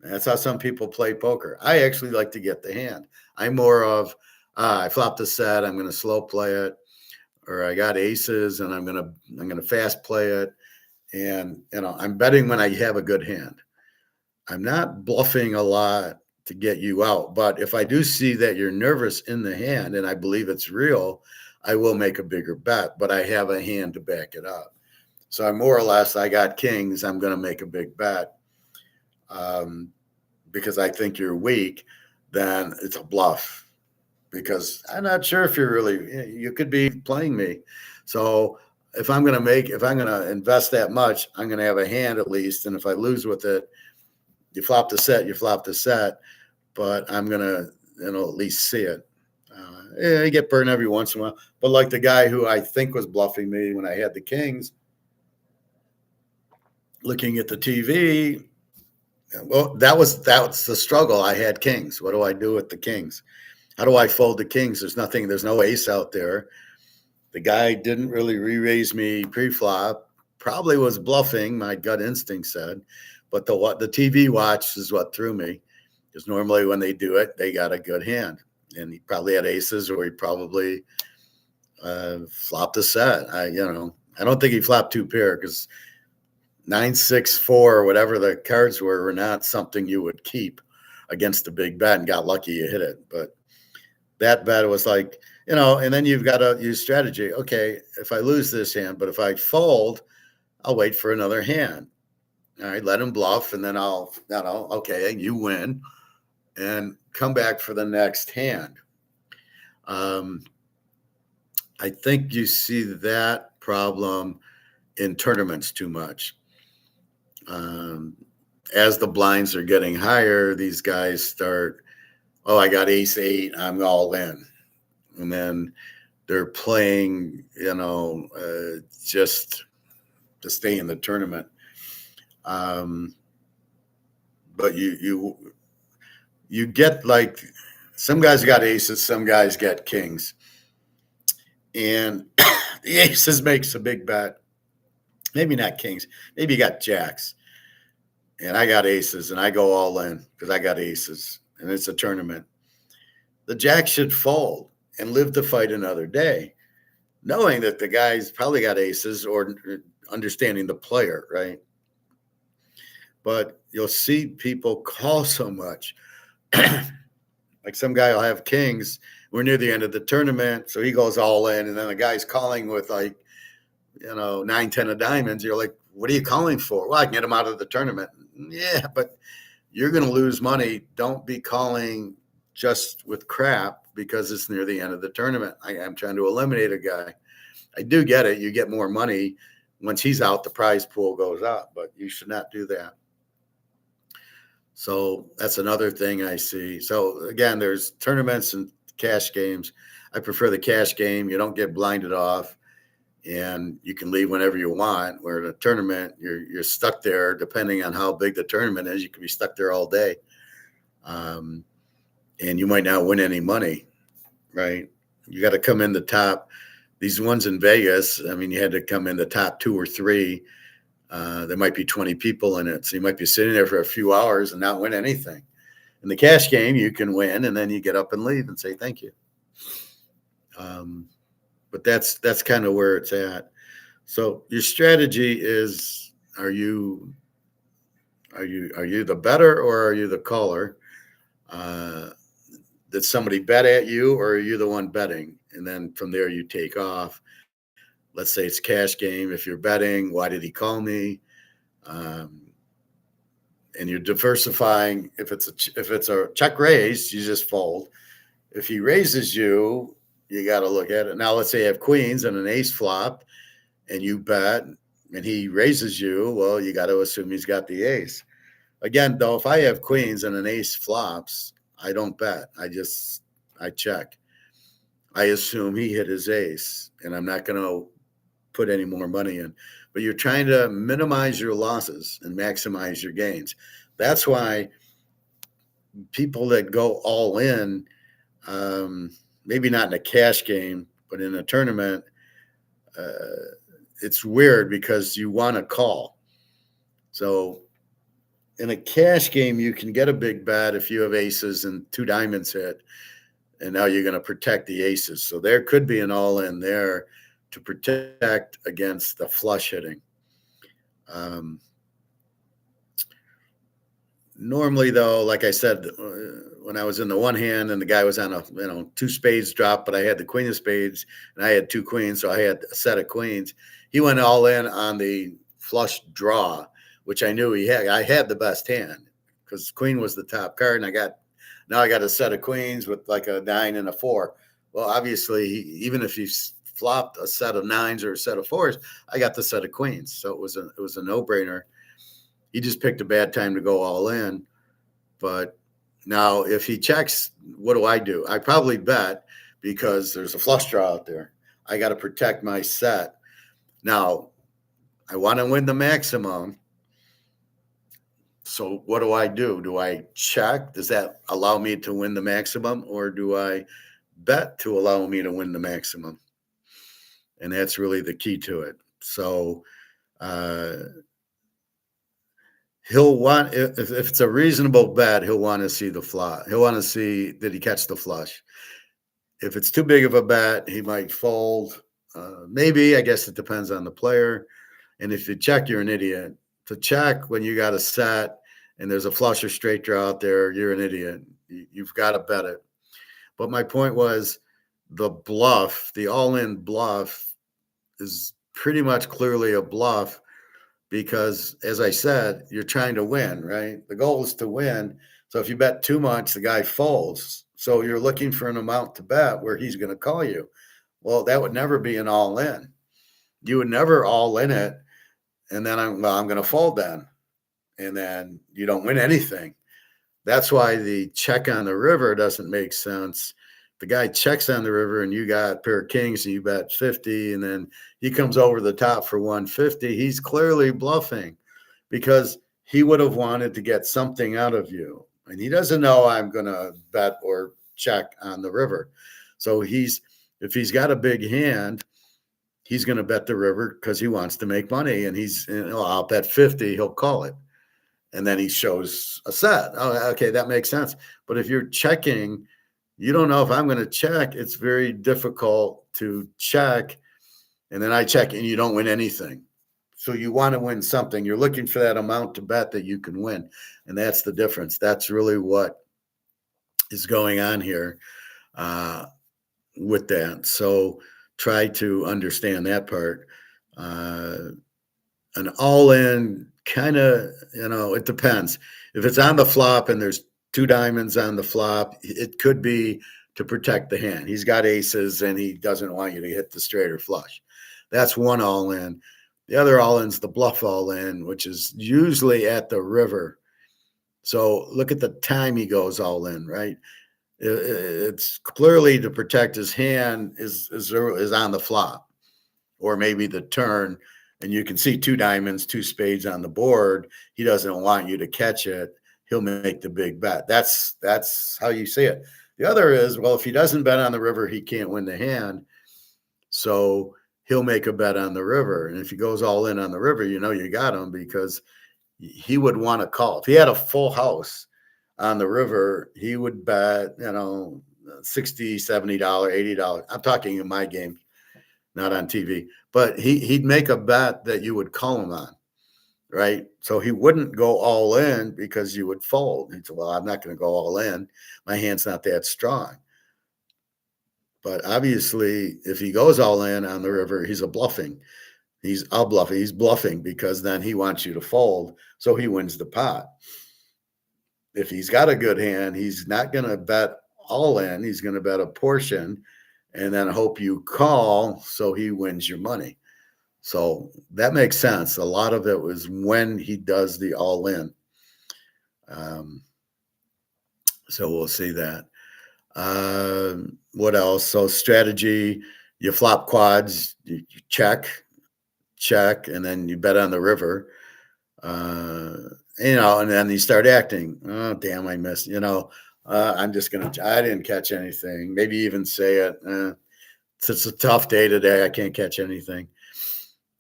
And that's how some people play poker. I actually like to get the hand. I'm more of, I flopped a set, I'm going to slow play it, or I got aces and I'm going to fast play it. And I'm betting when I have a good hand. I'm not bluffing a lot to get you out, but if I do see that you're nervous in the hand and I believe it's real, I will make a bigger bet, but I have a hand to back it up. So I'm more or less, I got kings, I'm going to make a big bet. Because I think you're weak, then it's a bluff. Because I'm not sure if you could be playing me. So if I'm going to invest that much, I'm going to have a hand at least. And if I lose with it, you flop the set, but I'm going to, at least see it. I get burned every once in a while. But like the guy who I think was bluffing me when I had the kings, looking at the TV, well, that's the struggle. I had kings. What do I do with the kings? How do I fold the kings? There's no ace out there. The guy didn't really re-raise me pre-flop. Probably was bluffing, my gut instinct said. But the TV watch is what threw me. Because normally when they do it, they got a good hand. And he probably had aces, or he probably flopped a set. I don't think he flopped two pair, because 9-6-4 or whatever the cards were not something you would keep against a big bet, and got lucky you hit it. But that bet was like, and then you've got to use strategy. Okay, if I lose this hand, but if I fold, I'll wait for another hand. All right, let him bluff, and then okay, you win, and come back for the next hand. I think you see that problem in tournaments too much. As the blinds are getting higher, these guys start, I got ace eight, I'm all in. And then they're playing, just to stay in the tournament. But you get, like, some guys got aces, some guys get kings. And the aces makes a big bet. Maybe not kings. Maybe you got jacks. And I got aces, and I go all in because I got aces, and it's a tournament. The jack should fold and live to fight another day, knowing that the guy's probably got aces, or understanding the player, right? But you'll see people call so much. Like, some guy will have kings. We're near the end of the tournament, so he goes all in, and then the guy's calling with, like, 9-10 of diamonds. You're like, what are you calling for? Well, I can get him out of the tournament. Yeah, but you're going to lose money. Don't be calling just with crap because it's near the end of the tournament. I'm trying to eliminate a guy. I do get it. You get more money. Once he's out, the prize pool goes up, but you should not do that. So that's another thing I see. So again, there's tournaments and cash games. I prefer the cash game. You don't get blinded off, and you can leave whenever you want. Where in a tournament, you're stuck there. Depending on how big the tournament is, you can be stuck there all day, and you might not win any money. Right? You got to come in the top. These ones in Vegas, I mean, you had to come in the top 2 or 3. There might be 20 people in it, so you might be sitting there for a few hours and not win anything. In the cash game, you can win, and then you get up and leave and say thank you. But that's kind of where it's at. So your strategy is: are you the better, or are you the caller? Did somebody bet at you, or are you the one betting? And then from there you take off. Let's say it's cash game. If you're betting, why did he call me? Um, and you're diversifying. If it's a check raise, you just fold. If he raises you, you got to look at it. Now, let's say you have queens and an ace flop, and you bet, and he raises you. Well, you got to assume he's got the ace. Again, though, if I have queens and an ace flops, I don't bet. I check. I assume he hit his ace, and I'm not going to put any more money in. But you're trying to minimize your losses and maximize your gains. That's why people that go all in, maybe not in a cash game, but in a tournament, it's weird because you want to call. So in a cash game, you can get a big bet if you have aces and two diamonds hit, and now you're going to protect the aces. So there could be an all-in there to protect against the flush hitting. Normally, though, like I said, when I was in the one hand and the guy was on a two spades drop, but I had the queen of spades and I had two queens, so I had a set of queens. He went all in on the flush draw, which I knew he had. I had the best hand because queen was the top card, and I got a set of queens with like a 9 and a 4. Well, obviously, even if he flopped a set of 9s or a set of 4s, I got the set of queens, so it was a no-brainer. He just picked a bad time to go all in. But now if he checks, what do? I probably bet because there's a flush draw out there. I got to protect my set. Now, I want to win the maximum. So what do? Do I check? Does that allow me to win the maximum, or do I bet to allow me to win the maximum? And that's really the key to it. So he'll want, if it's a reasonable bet, he'll want to see the flop. He'll want to see, did he catch the flush? If it's too big of a bet, he might fold. Maybe, I guess it depends on the player. And if you check, you're an idiot. To check when you got a set and there's a flush or straight draw out there, you're an idiot. You've got to bet it. But my point was the bluff, the all-in bluff is pretty much clearly a bluff because, as I said, you're trying to win, right? The goal is to win. So if you bet too much, the guy folds. So you're looking for an amount to bet where he's going to call you. Well, that would never be an all-in. You would never all in it, and then I'm going to fold then. And then you don't win anything. That's why the check on the river doesn't make sense. The guy checks on the river and you got a pair of kings and you bet 50, and then he comes over the top for 150. He's clearly bluffing because he would have wanted to get something out of you. And he doesn't know I'm going to bet or check on the river. So if he's got a big hand, he's going to bet the river because he wants to make money. And I'll bet 50, he'll call it. And then he shows a set. Oh, okay, that makes sense. But if you're checking, you don't know if I'm going to check. It's very difficult to check. And then I check and you don't win anything. So you want to win something. You're looking for that amount to bet that you can win. And that's the difference. That's really what is going on here with that. So try to understand that part. An all-in kind of, it depends. If it's on the flop and there's two diamonds on the flop, it could be to protect the hand. He's got aces and he doesn't want you to hit the straight or flush. That's one all-in. The other all-in's the bluff all-in, which is usually at the river. So look at the time he goes all in, right? It's clearly to protect his hand is on the flop, or maybe the turn, and you can see two diamonds, two spades on the board. He doesn't want you to catch it. He'll make the big bet. That's how you see it. The other is, well, if he doesn't bet on the river, he can't win the hand. So he'll make a bet on the river. And if he goes all in on the river, you got him because he would want to call. If he had a full house, on the river, he would bet, $60, $70, $80. I'm talking in my game, not on TV. But he'd make a bet that you would call him on, right? So he wouldn't go all in because you would fold. He'd say, well, I'm not going to go all in. My hand's not that strong. But obviously, if he goes all in on the river, he's bluffing. He's bluffing because then he wants you to fold, so he wins the pot. If he's got a good hand, he's not going to bet all in. He's going to bet a portion and then hope you call, so he wins your money. So that makes sense. A lot of it was when he does the all in. So we'll see that. What else? So strategy, you flop quads, you check, and then you bet on the river. And then you start acting. Oh, damn, I missed. I didn't catch anything. Maybe even say it. It's a tough day today. I can't catch anything.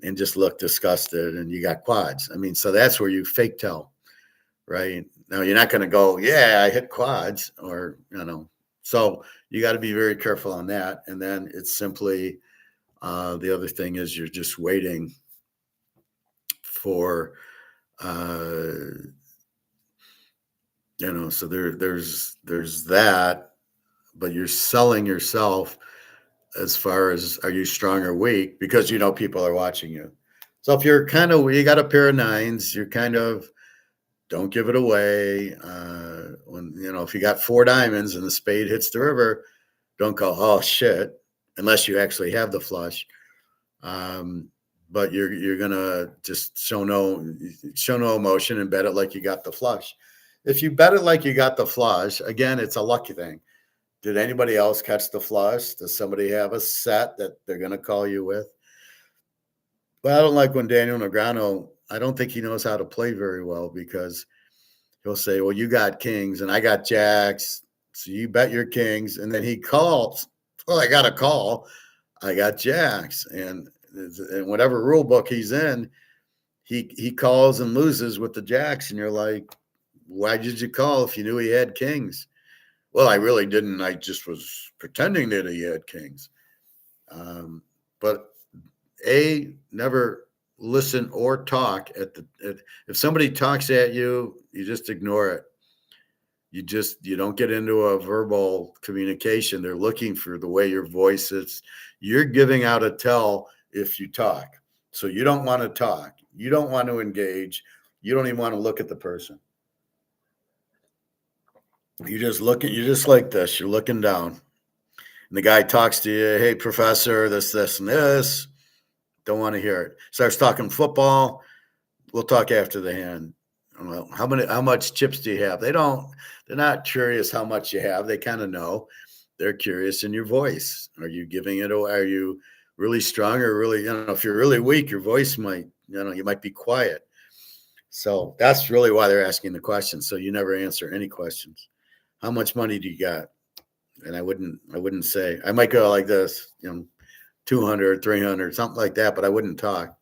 And just look disgusted, and you got quads. I mean, so that's where you fake tell, right? Now, you're not going to go, yeah, I hit quads, or, so you got to be very careful on that. And then it's simply, the other thing is you're just waiting for, so there's that, but you're selling yourself as far as, are you strong or weak? Because people are watching you. So if you're you got a pair of nines, you're don't give it away. When if you got 4 diamonds and the spade hits the river, don't go, oh shit, unless you actually have the flush. But you're gonna just show no emotion and bet it like you got the flush. If you bet it like you got the flush, again, it's a lucky thing. Did anybody else catch the flush? Does somebody have a set that they're going to call you with? Well, I don't like when Daniel Negreanu, I don't think he knows how to play very well, because he'll say, well, you got kings and I got jacks, so you bet your kings. And then he calls, well, I got a call. I got jacks. And whatever rule book he's in, he calls and loses with the jacks. And you're like, why did you call if you knew he had kings? Well, I really didn't. I just was pretending that he had kings. But never listen or talk if somebody talks at you, you just ignore it. You don't get into a verbal communication. They're looking for the way your voice is. You're giving out a tell if you talk. So you don't want to talk. You don't want to engage. You don't even want to look at the person. You're just like this. You're looking down. And the guy talks to you, hey, professor, this, and this. Don't want to hear it. Starts talking football. We'll talk after the hand. Well, how much chips do you have? They're not curious how much you have. They kind of know. They're curious in your voice. Are you giving it away? Are you really strong, or really, if you're really weak, your voice might, you might be quiet. So that's really why they're asking the questions. So you never answer any questions. How much money do you got? And I wouldn't say. I might go like this, 200, 300, something like that, but I wouldn't talk.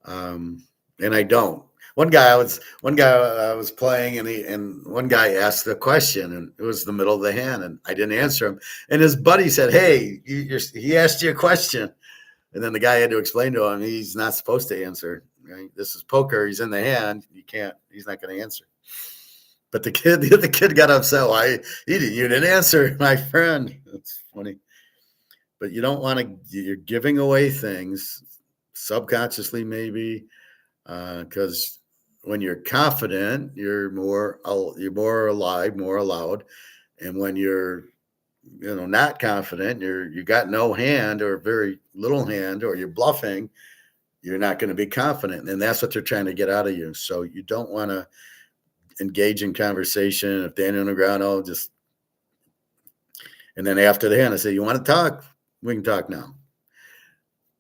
And I don't. One guy I was playing, and one guy asked the question, and it was the middle of the hand, and I didn't answer him. And his buddy said, hey, he asked you a question. And then the guy had to explain to him, he's not supposed to answer. Right? This is poker. He's in the hand. He's not going to answer. But the kid got upset. You didn't answer, my friend. It's funny. But you don't want to, you're giving away things subconsciously, maybe, because when you're confident, you're more alive, more allowed. And when you're, not confident, you got no hand or very little hand, or you're bluffing, you're not going to be confident. And that's what they're trying to get out of you. So you don't want to engage in conversation. If Daniel Negreanu and then after the hand, I say, you want to talk? We can talk now.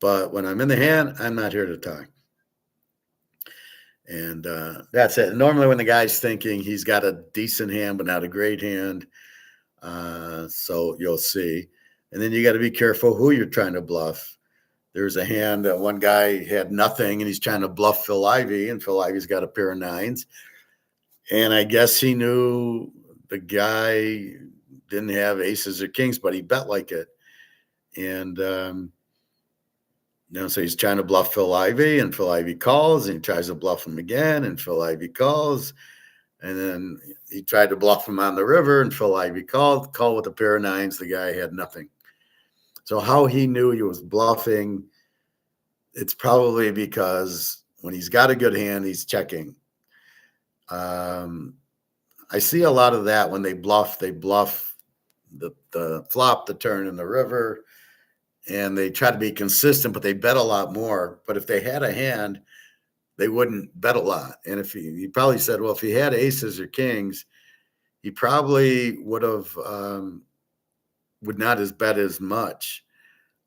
But when I'm in the hand, I'm not here to talk. And that's it. Normally when the guy's thinking he's got a decent hand, but not a great hand. So you'll see. And then you got to be careful who you're trying to bluff. There's a hand that one guy had nothing, and he's trying to bluff Phil Ivey, and Phil Ivey's got a pair of nines. And I guess he knew the guy didn't have aces or kings, but he bet like it. And so he's trying to bluff Phil Ivey, and Phil Ivey calls, and he tries to bluff him again, and Phil Ivey calls, and then he tried to bluff him on the river, and Phil Ivey called with a pair of nines. The guy had nothing. So how he knew he was bluffing, it's probably because when he's got a good hand, he's checking. I see a lot of that when they bluff the flop, the turn, and the river, and they try to be consistent, but they bet a lot more. But if they had a hand, they wouldn't bet a lot. And if he probably said, well, if he had aces or kings, he probably would not have bet as much,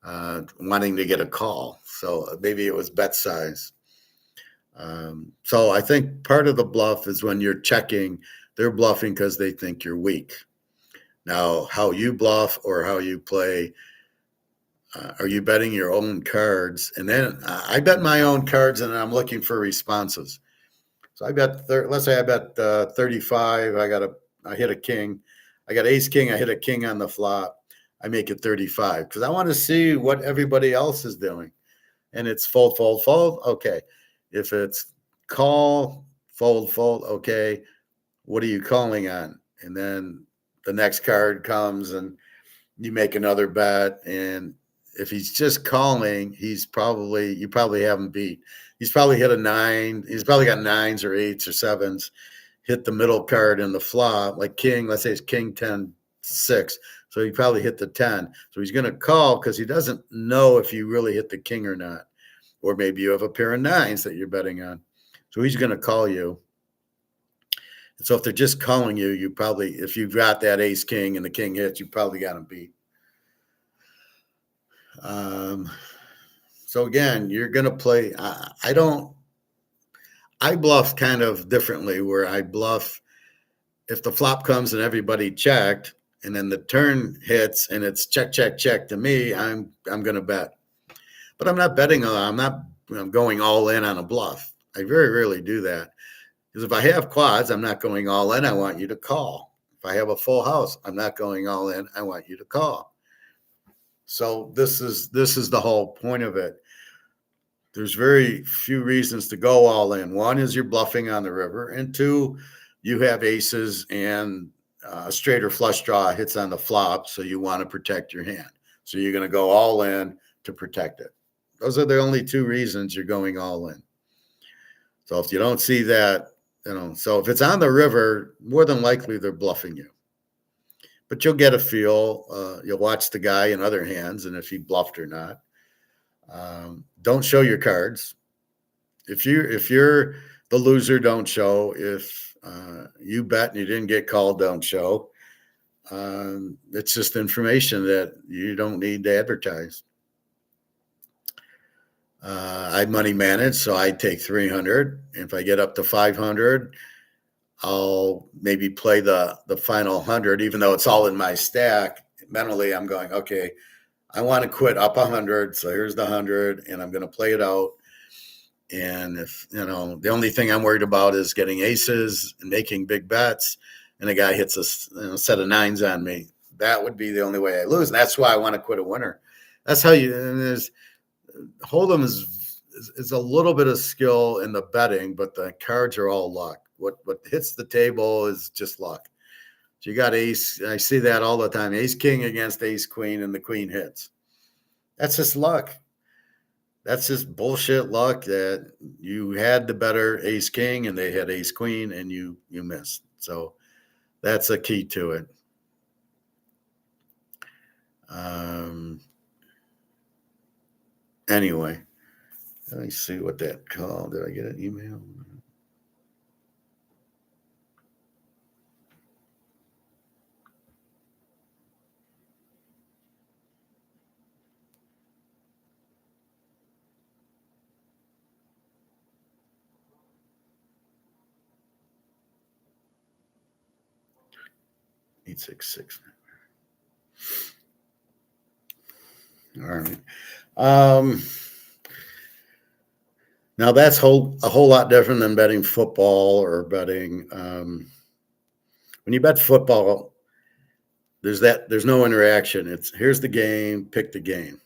wanting to get a call. So maybe it was bet size. So I think part of the bluff is when you're checking, they're bluffing because they think you're weak. Now, how you bluff or how you play, are you betting your own cards? And then I bet my own cards, and I'm looking for responses. So I bet, let's say I bet 35. I hit a king. I got ace king. I hit a king on the flop. I make it 35 because I want to see what everybody else is doing. And it's fold, fold, fold. Okay. If it's call, fold, fold. Okay. What are you calling on? And then the next card comes and you make another bet. And if he's just calling, you probably haven't beat. He's probably hit a 9. He's probably got 9s or 8s or 7s, hit the middle card in the flop, like king. Let's say it's king 10 6. So he probably hit the 10. So he's going to call because he doesn't know if you really hit the king or not. Or maybe you have a pair of 9s that you're betting on. So he's going to call you. And so if they're just calling you, you probably, if you've got that ace king and the king hits, you probably got him beat. So again, you're going to play. I bluff kind of differently, where I bluff if the flop comes and everybody checked, and then the turn hits and it's check, check, check to me, I'm going to bet. But I'm not betting. I'm going all in on a bluff. I very rarely do that. Because if I have quads, I'm not going all in. I want you to call. If I have a full house, I'm not going all in. I want you to call. So this is the whole point of it. There's very few reasons to go all in. One is you're bluffing on the river, and two, you have aces and a straight or flush draw hits on the flop, so you want to protect your hand. So you're going to go all in to protect it. Those are the only two reasons you're going all in. So if you don't see that, so if it's on the river, more than likely they're bluffing you. But you'll get a feel. You'll watch the guy in other hands, and if he bluffed or not. Don't show your cards. If you're the loser, don't show. If you bet and you didn't get called, don't show. It's just information that you don't need to advertise. I money manage, so I take 300. If I get up to 500, I'll maybe play the final 100, even though it's all in my stack. Mentally, I'm going, okay, I want to quit up 100. So here's the 100, and I'm going to play it out. And if, the only thing I'm worried about is getting aces and making big bets, and a guy hits a set of 9s on me, that would be the only way I lose. And that's why I want to quit a winner. That's how Hold'em is a little bit of skill in the betting, but the cards are all luck. What hits the table is just luck. So you got ace. I see that all the time. Ace king against ace queen, and the queen hits. That's just luck. That's just bullshit luck that you had the better ace king and they had ace queen and you missed. So that's a key to it. Anyway, let me see what that call. Did I get an email? Eight, 6, 6. All right. Now that's a whole lot different than betting football or betting. When you bet football, there's no interaction. It's here's the game, pick the game,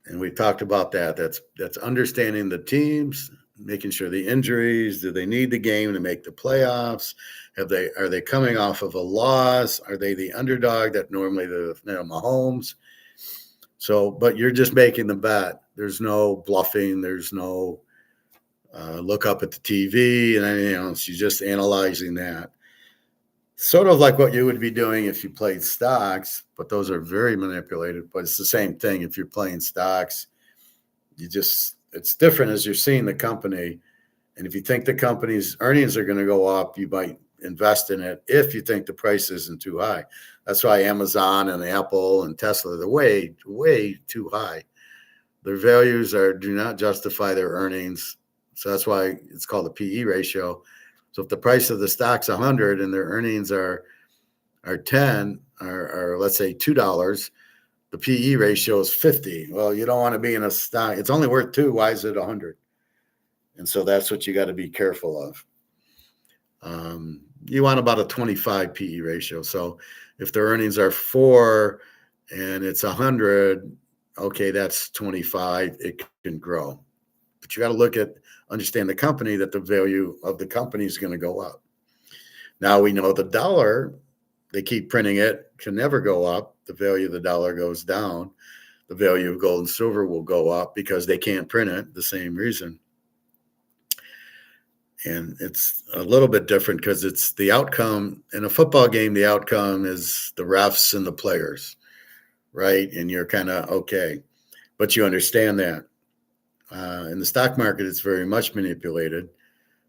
and we talked about that. That's understanding the teams, making sure the injuries. Do they need the game to make the playoffs? Are they coming off of a loss? Are they the underdog that normally the Mahomes? So, but you're just making the bet. There's no bluffing. There's no look up at the TV and anything else. You're just analyzing that. Sort of like what you would be doing if you played stocks, but those are very manipulated. But it's the same thing if you're playing stocks. It's different as you're seeing the company. And if you think the company's earnings are going to go up, you might invest in it if you think the price isn't too high. That's why Amazon and Apple and Tesla, they're way, way too high. Their values do not justify their earnings. So that's why it's called the PE ratio. So if the price of the stock's 100 and their earnings are 10 or let's say $2, the PE ratio is 50. Well, you don't want to be in a stock. It's only worth 2. Why is it 100? And so that's what you got to be careful of. You want about a 25 PE ratio. So if their earnings are 4 and it's 100, okay, that's 25. It can grow. But you got to understand the company, that the value of the company is going to go up. Now we know the dollar, they keep printing it, can never go up. The value of the dollar goes down. The value of gold and silver will go up because they can't print it, the same reason. And it's a little bit different because it's the outcome in a football game. The outcome is the refs and the players, right? And you're kind of okay, but you understand that. In the stock market, it's very much manipulated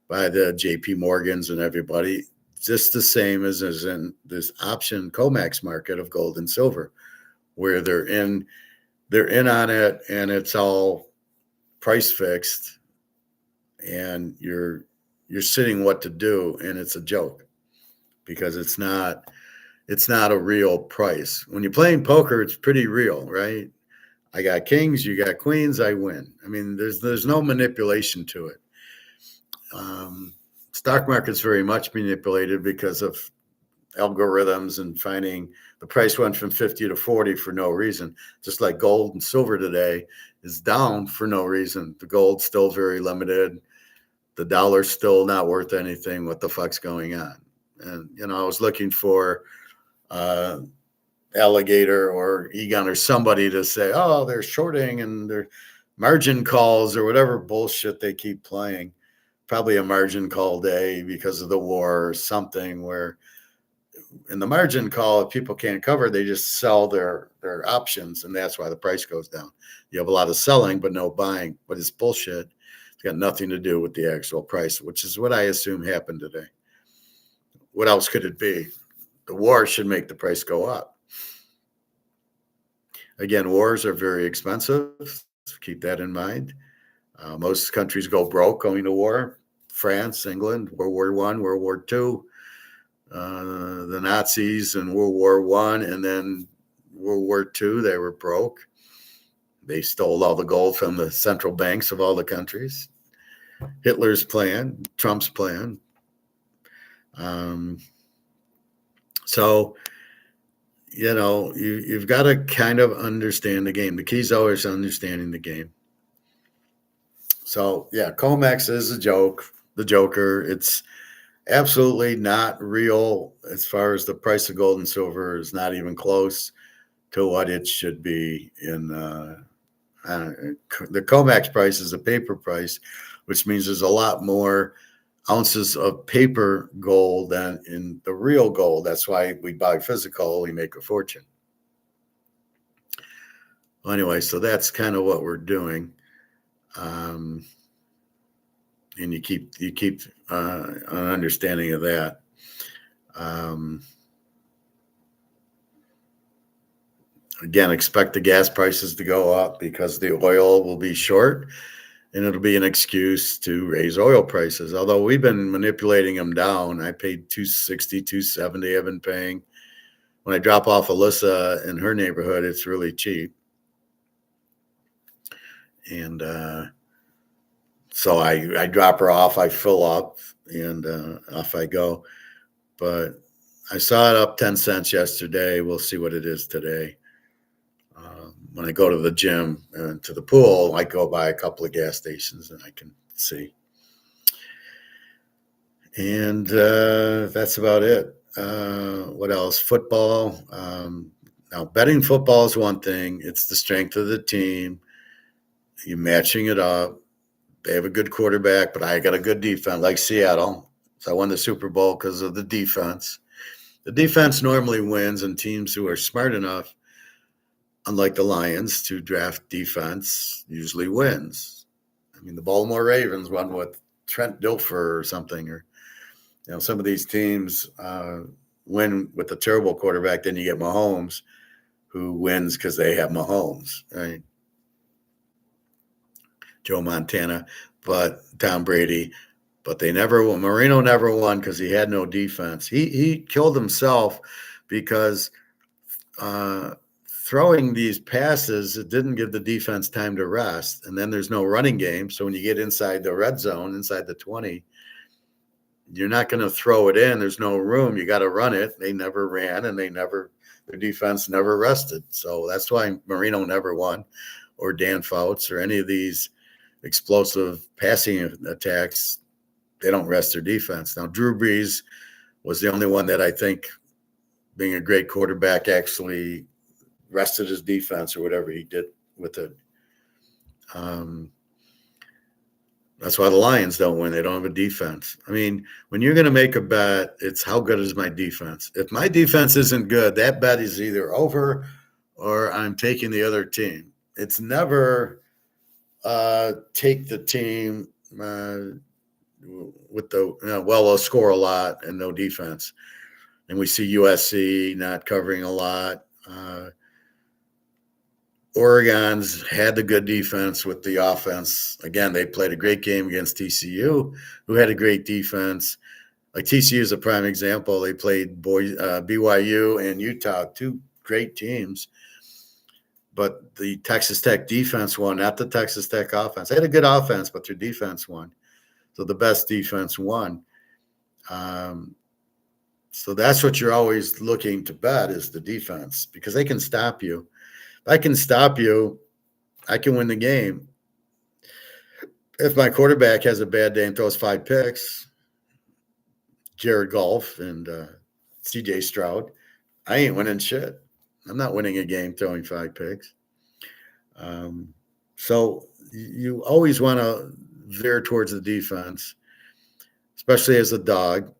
by the JP Morgans and everybody, just the same as in this option comex market of gold and silver, where they're in on it and it's all price fixed, and you're sitting what to do, and it's a joke because it's not a real price. When you're playing poker, it's pretty real, right? I got kings, you got queens, I win. I mean, there's no manipulation to it. Stock market's very much manipulated because of algorithms and finding the price went from 50 to 40 for no reason. Just like gold and silver today is down for no reason. The gold's still very limited. The dollar's still not worth anything. What the fuck's going on? And, I was looking for Alligator or Egon or somebody to say, oh, they're shorting and they're margin calls or whatever bullshit they keep playing. Probably a margin call day because of the war or something, where in the margin call, if people can't cover, they just sell their options, and that's why the price goes down. You have a lot of selling but no buying, but it's bullshit. It's got nothing to do with the actual price, which is what I assume happened today. What else could it be? The war should make the price go up. Again, wars are very expensive. So keep that in mind. Most countries go broke going to war. France, England, World War I, World War II, the Nazis in World War I, and then World War II, they were broke. They stole all the gold from the central banks of all the countries. Hitler's plan, Trump's plan. So, you've got to kind of understand the game. The key is always understanding the game. So, yeah, comex is a joke, the Joker. It's absolutely not real as far as the price of gold and silver is not even close to what it should be in the COMEX price is a paper price, which means there's a lot more ounces of paper gold than in the real gold. That's why we buy physical, we make a fortune. Well, anyway, so that's kind of what we're doing. And you keep an understanding of that. Again, expect the gas prices to go up because the oil will be short, and it'll be an excuse to raise oil prices. Although we've been manipulating them down. I paid $260, $270 I've been paying. When I drop off Alyssa in her neighborhood, it's really cheap. And So I drop her off, I fill up, and off I go. But I saw it up 10 cents yesterday. We'll see what it is today. When I go to the gym and to the pool, I go by a couple of gas stations and I can see. And that's about it. What else? Football. Now, betting football is one thing. It's the strength of the team. You're matching it up. They have a good quarterback, but I got a good defense, like Seattle. So I won the Super Bowl because of the defense. The defense normally wins, and teams who are smart enough, unlike the Lions, to draft defense usually wins. I mean, the Baltimore Ravens won with Trent Dilfer or something, or some of these teams win with a terrible quarterback. Then you get Mahomes, who wins because they have Mahomes, right? Joe Montana, but Tom Brady. But they never won. Marino never won because he had no defense. He killed himself because throwing these passes, it didn't give the defense time to rest. And then there's no running game. So when you get inside the red zone, inside the 20, you're not going to throw it in. There's no room. You got to run it. They never ran, and their defense never rested. So that's why Marino never won, or Dan Fouts, or any of these explosive passing attacks. They don't rest their defense. Now, Drew Brees was the only one that I think, being a great quarterback, actually rested his defense or whatever he did with it. That's why the Lions don't win. They don't have a defense. I mean, when you're going to make a bet, it's how good is my defense? If my defense isn't good, that bet is either over or I'm taking the other team. It's never take the team with the they'll score a lot and no defense. And we see USC not covering a lot. Oregon's had the good defense with the offense. Again, they played a great game against TCU, who had a great defense. Like TCU is a prime example. They played BYU and Utah, two great teams. But the Texas Tech defense won, not the Texas Tech offense. They had a good offense, but their defense won. So the best defense won. So that's what you're always looking to bet, is the defense, because they can stop you. If I can stop you, I can win the game. If my quarterback has a bad day and throws 5 picks, Jared Goff and C.J. Stroud, I ain't winning shit. I'm not winning a game throwing 5 picks. So you always want to veer towards the defense, especially as a dog.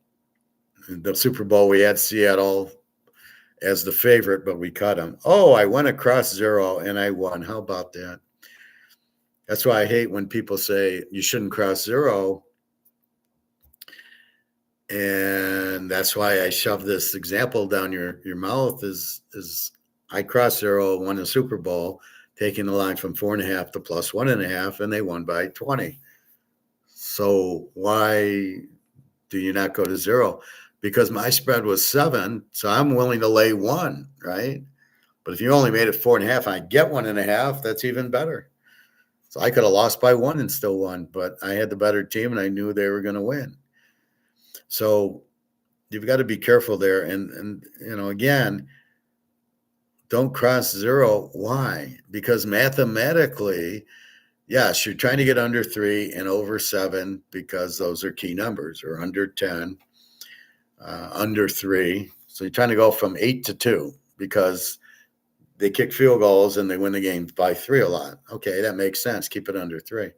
In the Super Bowl, we had Seattle as the favorite, but we cut them. Oh, I went across 0 and I won. How about that? That's why I hate when people say you shouldn't cross 0. And that's why I shove this example down your mouth is I crossed 0, won a Super Bowl, taking the line from 4.5 to plus 1.5, and they won by 20. So why do you not go to 0? Because my spread was 7, so I'm willing to lay 1, right? But if you only made it 4.5 and I get 1.5, that's even better. So I could have lost by 1 and still won, but I had the better team and I knew they were going to win. So you've got to be careful there. And again, don't cross 0. Why? Because mathematically, yes, you're trying to get under 3 and over 7 because those are key numbers, or under 10. Under 3. So you're trying to go from 8 to 2 because they kick field goals and they win the game by 3 a lot. Okay, that makes sense. Keep it under 3.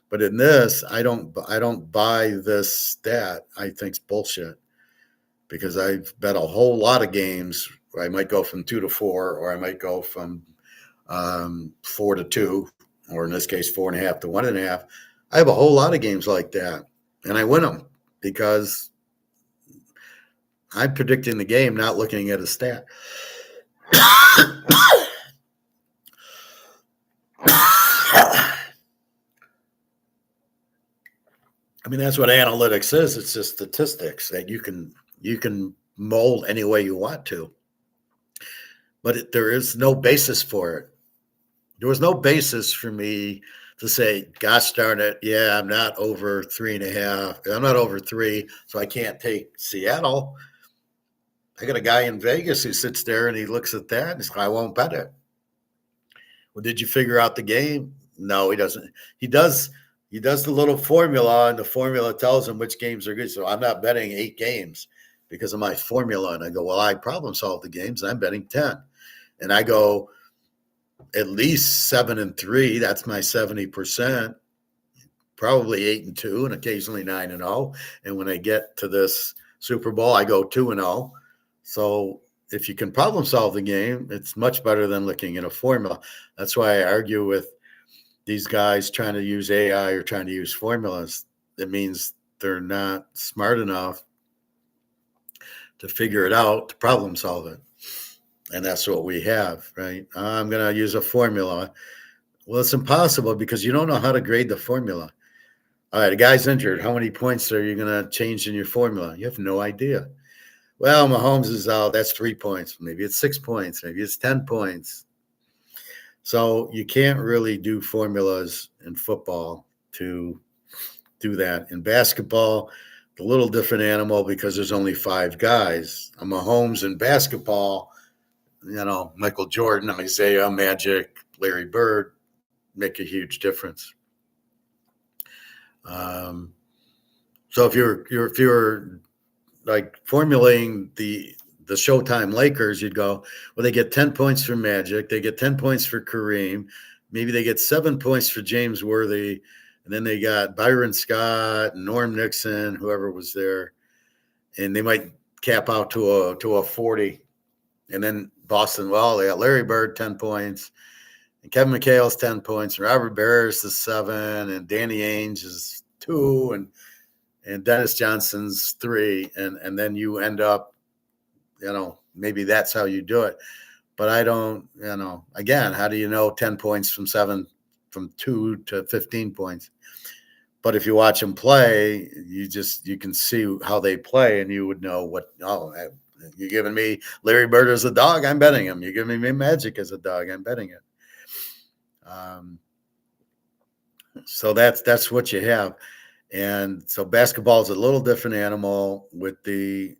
But in this, I don't buy this stat. I think it's bullshit, because I've bet a whole lot of games where I might go from 2 to 4, or I might go from 4 to 2, or in this case 4.5 to 1.5. I have a whole lot of games like that, and I win them because I'm predicting the game, not looking at a stat. I mean, that's what analytics is. It's just statistics that you can mold any way you want to. But there is no basis for it. There was no basis for me to say, gosh darn it, yeah, I'm not over 3.5. I'm not over 3, so I can't take Seattle. I got a guy in Vegas who sits there and he looks at that and he's like, I won't bet it. Well, did you figure out the game? No, he doesn't. He does the little formula, and the formula tells him which games are good. So I'm not betting 8 games because of my formula. And I go, well, I problem solve the games. I'm betting 10. And I go at least 7-3. That's my 70%. Probably 8-2, and occasionally 9-0. And when I get to this Super Bowl, I go 2-0. So if you can problem solve the game, it's much better than looking at a formula. That's why I argue with these guys trying to use AI or trying to use formulas. It means they're not smart enough to figure it out, to problem solve it. And that's what we have, right? I'm going to use a formula. Well, it's impossible because you don't know how to grade the formula. All right, a guy's injured. How many points are you going to change in your formula? You have no idea. Well, Mahomes is out. That's 3 points. Maybe it's 6 points. Maybe it's 10 points. So you can't really do formulas in football to do that. In basketball, a little different animal because there's only 5 guys. A Mahomes in basketball, Michael Jordan, Isaiah, Magic, Larry Bird make a huge difference. So if you're like formulating the Showtime Lakers, you'd go, well, they get 10 points for Magic, they get 10 points for Kareem, maybe they get 7 points for James Worthy, and then they got Byron Scott, Norm Nixon, whoever was there, and they might cap out to a 40. And then Boston, well, they got Larry Bird 10 points, and Kevin McHale's 10 points, and Robert Barris is 7, and Danny Ainge is 2, and Dennis Johnson's 3, and then you end up, maybe that's how you do it. But I don't, again, how do you know 10 points from 2 to 15 points? But if you watch them play, you can see how they play, and you would know you're giving me Larry Bird as a dog, I'm betting him. You're giving me Magic as a dog, I'm betting it. So that's what you have. And so basketball is a little different animal with the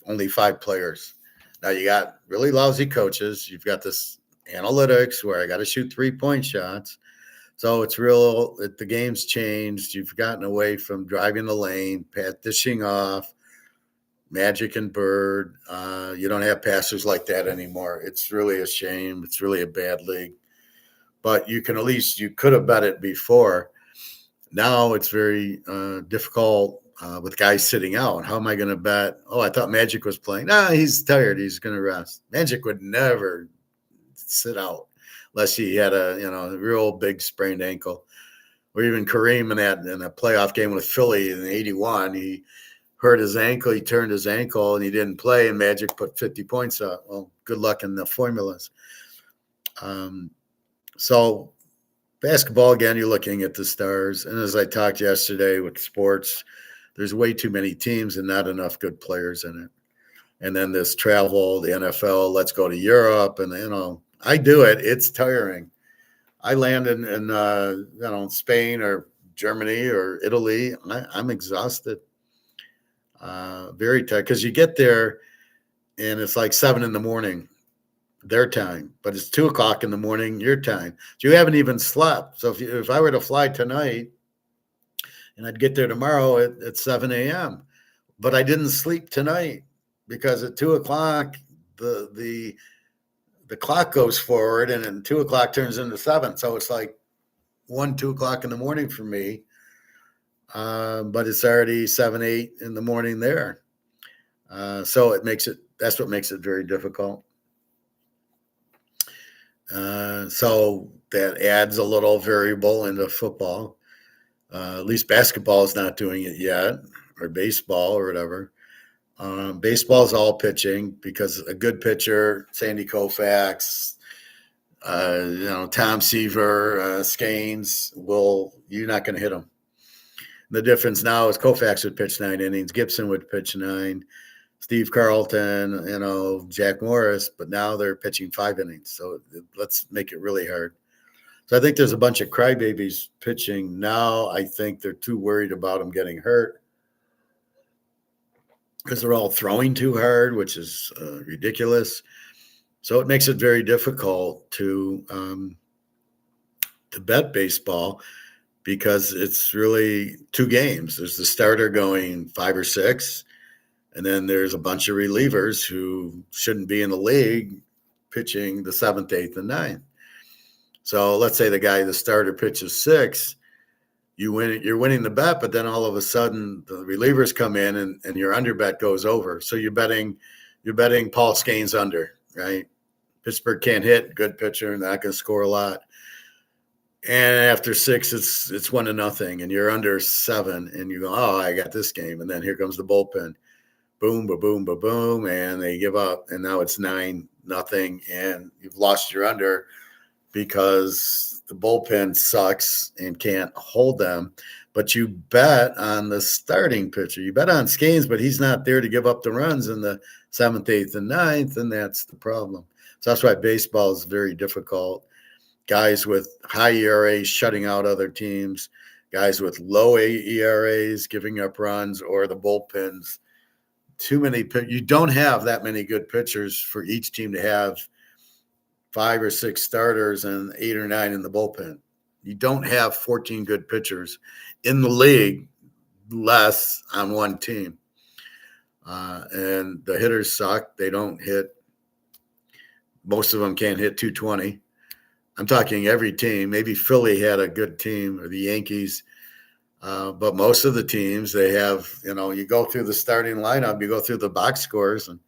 only 5 players. Now you got really lousy coaches. You've got this analytics where I got to shoot 3-point shots. So it's real. The game's changed. You've gotten away from driving the lane, dishing off, Magic and Bird. You don't have passers like that anymore. It's really a shame. It's really a bad league. But you could have bet it before. Now it's very difficult with guys sitting out. How am I going to bet? Oh, I thought Magic was playing. No, he's tired. He's going to rest. Magic would never sit out unless he had a real big sprained ankle. Or even Kareem in a playoff game with Philly in '81, he hurt his ankle. He turned his ankle and he didn't play. And Magic put 50 points up. Well, good luck in the formulas. So basketball, again, you're looking at the stars. And as I talked yesterday with sports, there's way too many teams and not enough good players in it. And then this travel, the NFL, let's go to Europe. And, I do it. It's tiring. I land in Spain or Germany or Italy. I'm exhausted. Very tired. Because you get there and it's like 7 a.m. their time, but it's 2 a.m. your time. So you haven't even slept. So if I were to fly tonight and I'd get there tomorrow at 7 a.m., but I didn't sleep tonight because at 2 o'clock, the clock goes forward and then 2 o'clock turns into 7. So it's like 2 o'clock in the morning for me. But it's already 7, 8 in the morning there. So that's what makes it very difficult. So that adds a little variable into football. At least basketball is not doing it yet, or baseball or whatever. Baseball is all pitching because a good pitcher, Sandy Koufax, Tom Seaver, Scanes, you're not going to hit them. The difference now is Koufax would pitch 9 innings, Gibson would pitch 9, Steve Carlton, Jack Morris, but now they're pitching 5 innings. So let's make it really hard. So I think there's a bunch of crybabies pitching now. I think they're too worried about them getting hurt because they're all throwing too hard, which is ridiculous. So it makes it very difficult to bet baseball because it's really two games. There's the starter going 5 or 6, and then there's a bunch of relievers who shouldn't be in the league pitching the 7th, 8th, and 9th. So let's say the starter pitches 6, you're winning the bet, but then all of a sudden the relievers come in and your under bet goes over. So you're betting Paul Skeens under, right? Pittsburgh can't hit, good pitcher, not going to score a lot. And after 6, it's 1-0, and you're under 7, and you go, oh, I got this game. And then here comes the bullpen. Boom, ba boom, ba boom, and they give up. And now it's 9-0, and you've lost your under because the bullpen sucks and can't hold them. But you bet on the starting pitcher. You bet on Skeens, but he's not there to give up the runs in the 7th, 8th, and 9th, and that's the problem. So that's why baseball is very difficult. Guys with high ERAs shutting out other teams, guys with low ERAs giving up runs, or the bullpens. Too many. You don't have that many good pitchers for each team to have 5 or 6 starters and 8 or 9 in the bullpen. You don't have 14 good pitchers in the league, less on one team. And the hitters suck. They don't hit. Most of them can't hit 220. I'm talking every team. Maybe Philly had a good team, or the Yankees. But most of the teams, they have, you go through the starting lineup, you go through the box scores, and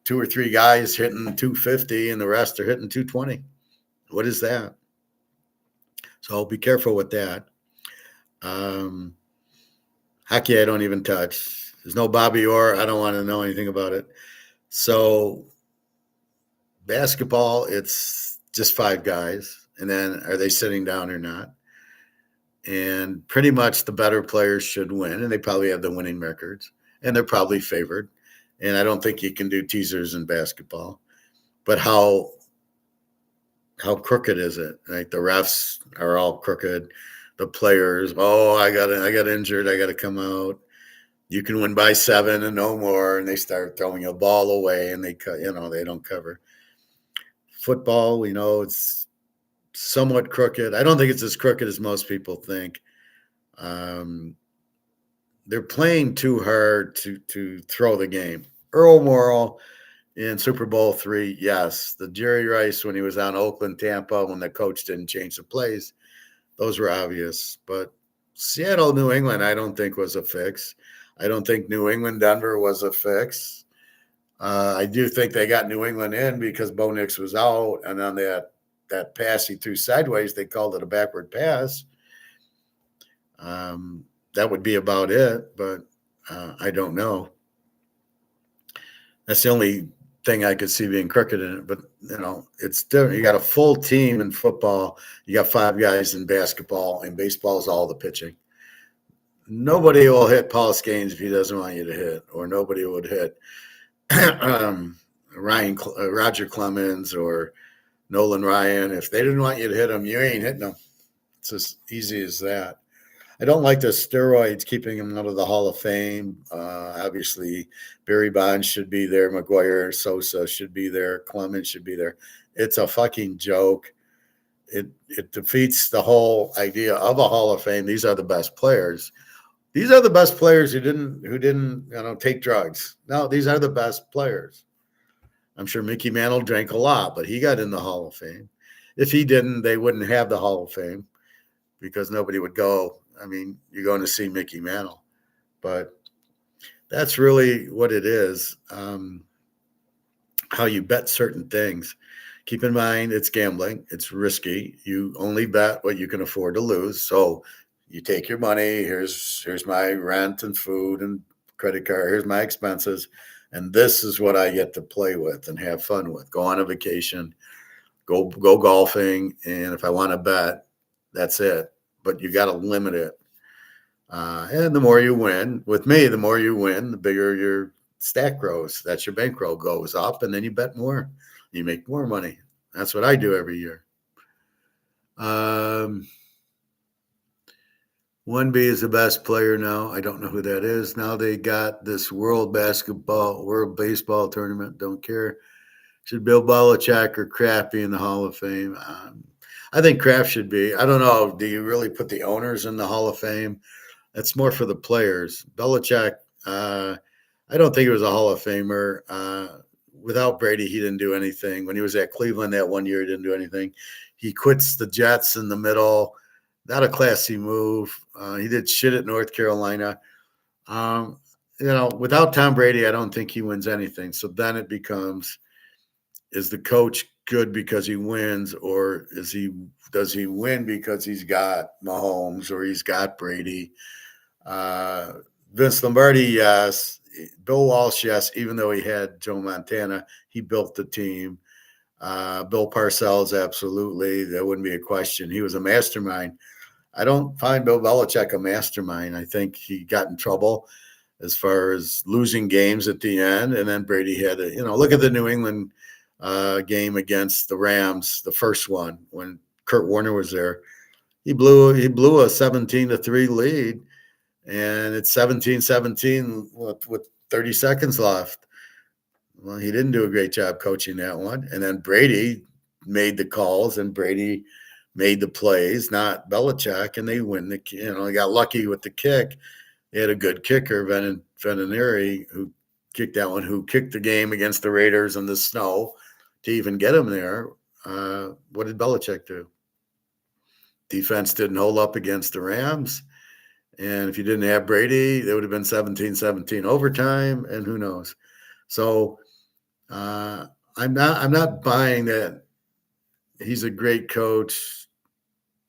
2 or 3 guys hitting 250 and the rest are hitting 220. What is that? So be careful with that. Hockey, I don't even touch. There's no Bobby Orr. I don't want to know anything about it. So basketball, it's just 5 guys. And then are they sitting down or not? And pretty much the better players should win. And they probably have the winning records. And they're probably favored. And I don't think you can do teasers in basketball. But how crooked is it? Like the refs are all crooked. The players, I got injured. I got to come out. You can win by 7 and no more. And they start throwing a ball away and they don't cover. Football, we know it's somewhat crooked. I don't think it's as crooked as most people think. They're playing too hard to throw the game. Earl Morrall in Super Bowl III, yes. The Jerry Rice when he was on Oakland, Tampa, when the coach didn't change the plays, those were obvious. But Seattle, New England, I don't think was a fix. I don't think New England, Denver was a fix. I do think they got New England in because Bo Nix was out, and on that pass he threw sideways, they called it a backward pass. That would be about it, but I don't know. That's the only thing I could see being crooked in it. But, it's different. You got a full team in football. You got 5 guys in basketball, and baseball is all the pitching. Nobody will hit Paul Skeens if he doesn't want you to hit, or nobody would hit Roger Clemens or Nolan Ryan. If they didn't want you to hit them, you ain't hitting them. It's as easy as that. I don't like the steroids keeping him out of the Hall of Fame. Obviously, Barry Bonds should be there. McGuire, Sosa should be there. Clemens should be there. It's a fucking joke. It defeats the whole idea of a Hall of Fame. These are the best players. These are the best players who didn't take drugs. No, these are the best players. I'm sure Mickey Mantle drank a lot, but he got in the Hall of Fame. If he didn't, they wouldn't have the Hall of Fame because nobody would go. I mean, you're going to see Mickey Mantle. But that's really what it is, how you bet certain things. Keep in mind, it's gambling. It's risky. You only bet what you can afford to lose. So you take your money. Here's my rent and food and credit card. Here's my expenses. And this is what I get to play with and have fun with. Go on a vacation, go golfing. And if I want to bet, that's it. But you got to limit it. And the more you win, with me, the more you win, the bigger your stack grows. That's your bankroll goes up, and then you bet more. You make more money. That's what I do every year. Um, 1B is the best player now. I don't know who that is. Now they got this world baseball tournament. Don't care. Should Bill Belichick or Kraft be in the Hall of Fame? I think Kraft should be. I don't know. Do you really put the owners in the Hall of Fame? That's more for the players. Belichick, I don't think he was a Hall of Famer. Without Brady, he didn't do anything. When he was at Cleveland that one year, he didn't do anything. He quits the Jets in the middle. Not a classy move. He did shit at North Carolina. Um, without Tom Brady, I don't think he wins anything. So then it becomes, is the coach good because he wins, or does he win because he's got Mahomes or he's got Brady? Uh, Vince Lombardi, yes. Bill Walsh, yes. Even though he had Joe Montana, he built the team. Bill Parcells, absolutely. That wouldn't be a question. He was a mastermind. I don't find Bill Belichick a mastermind. I think he got in trouble as far as losing games at the end. And then Brady had look at the New England game against the Rams, the first one when Kurt Warner was there. He blew a 17-3 lead, and it's 17-17 with 30 seconds left. Well, he didn't do a great job coaching that one. And then Brady made the calls, and Brady made the plays, not Belichick, and they win they got lucky with the kick. They had a good kicker, Veninieri, who kicked that one, who kicked the game against the Raiders in the snow to even get him there. What did Belichick do? Defense didn't hold up against the Rams. And if you didn't have Brady, it would have been 17-17 overtime, and who knows. So I'm not buying that he's a great coach.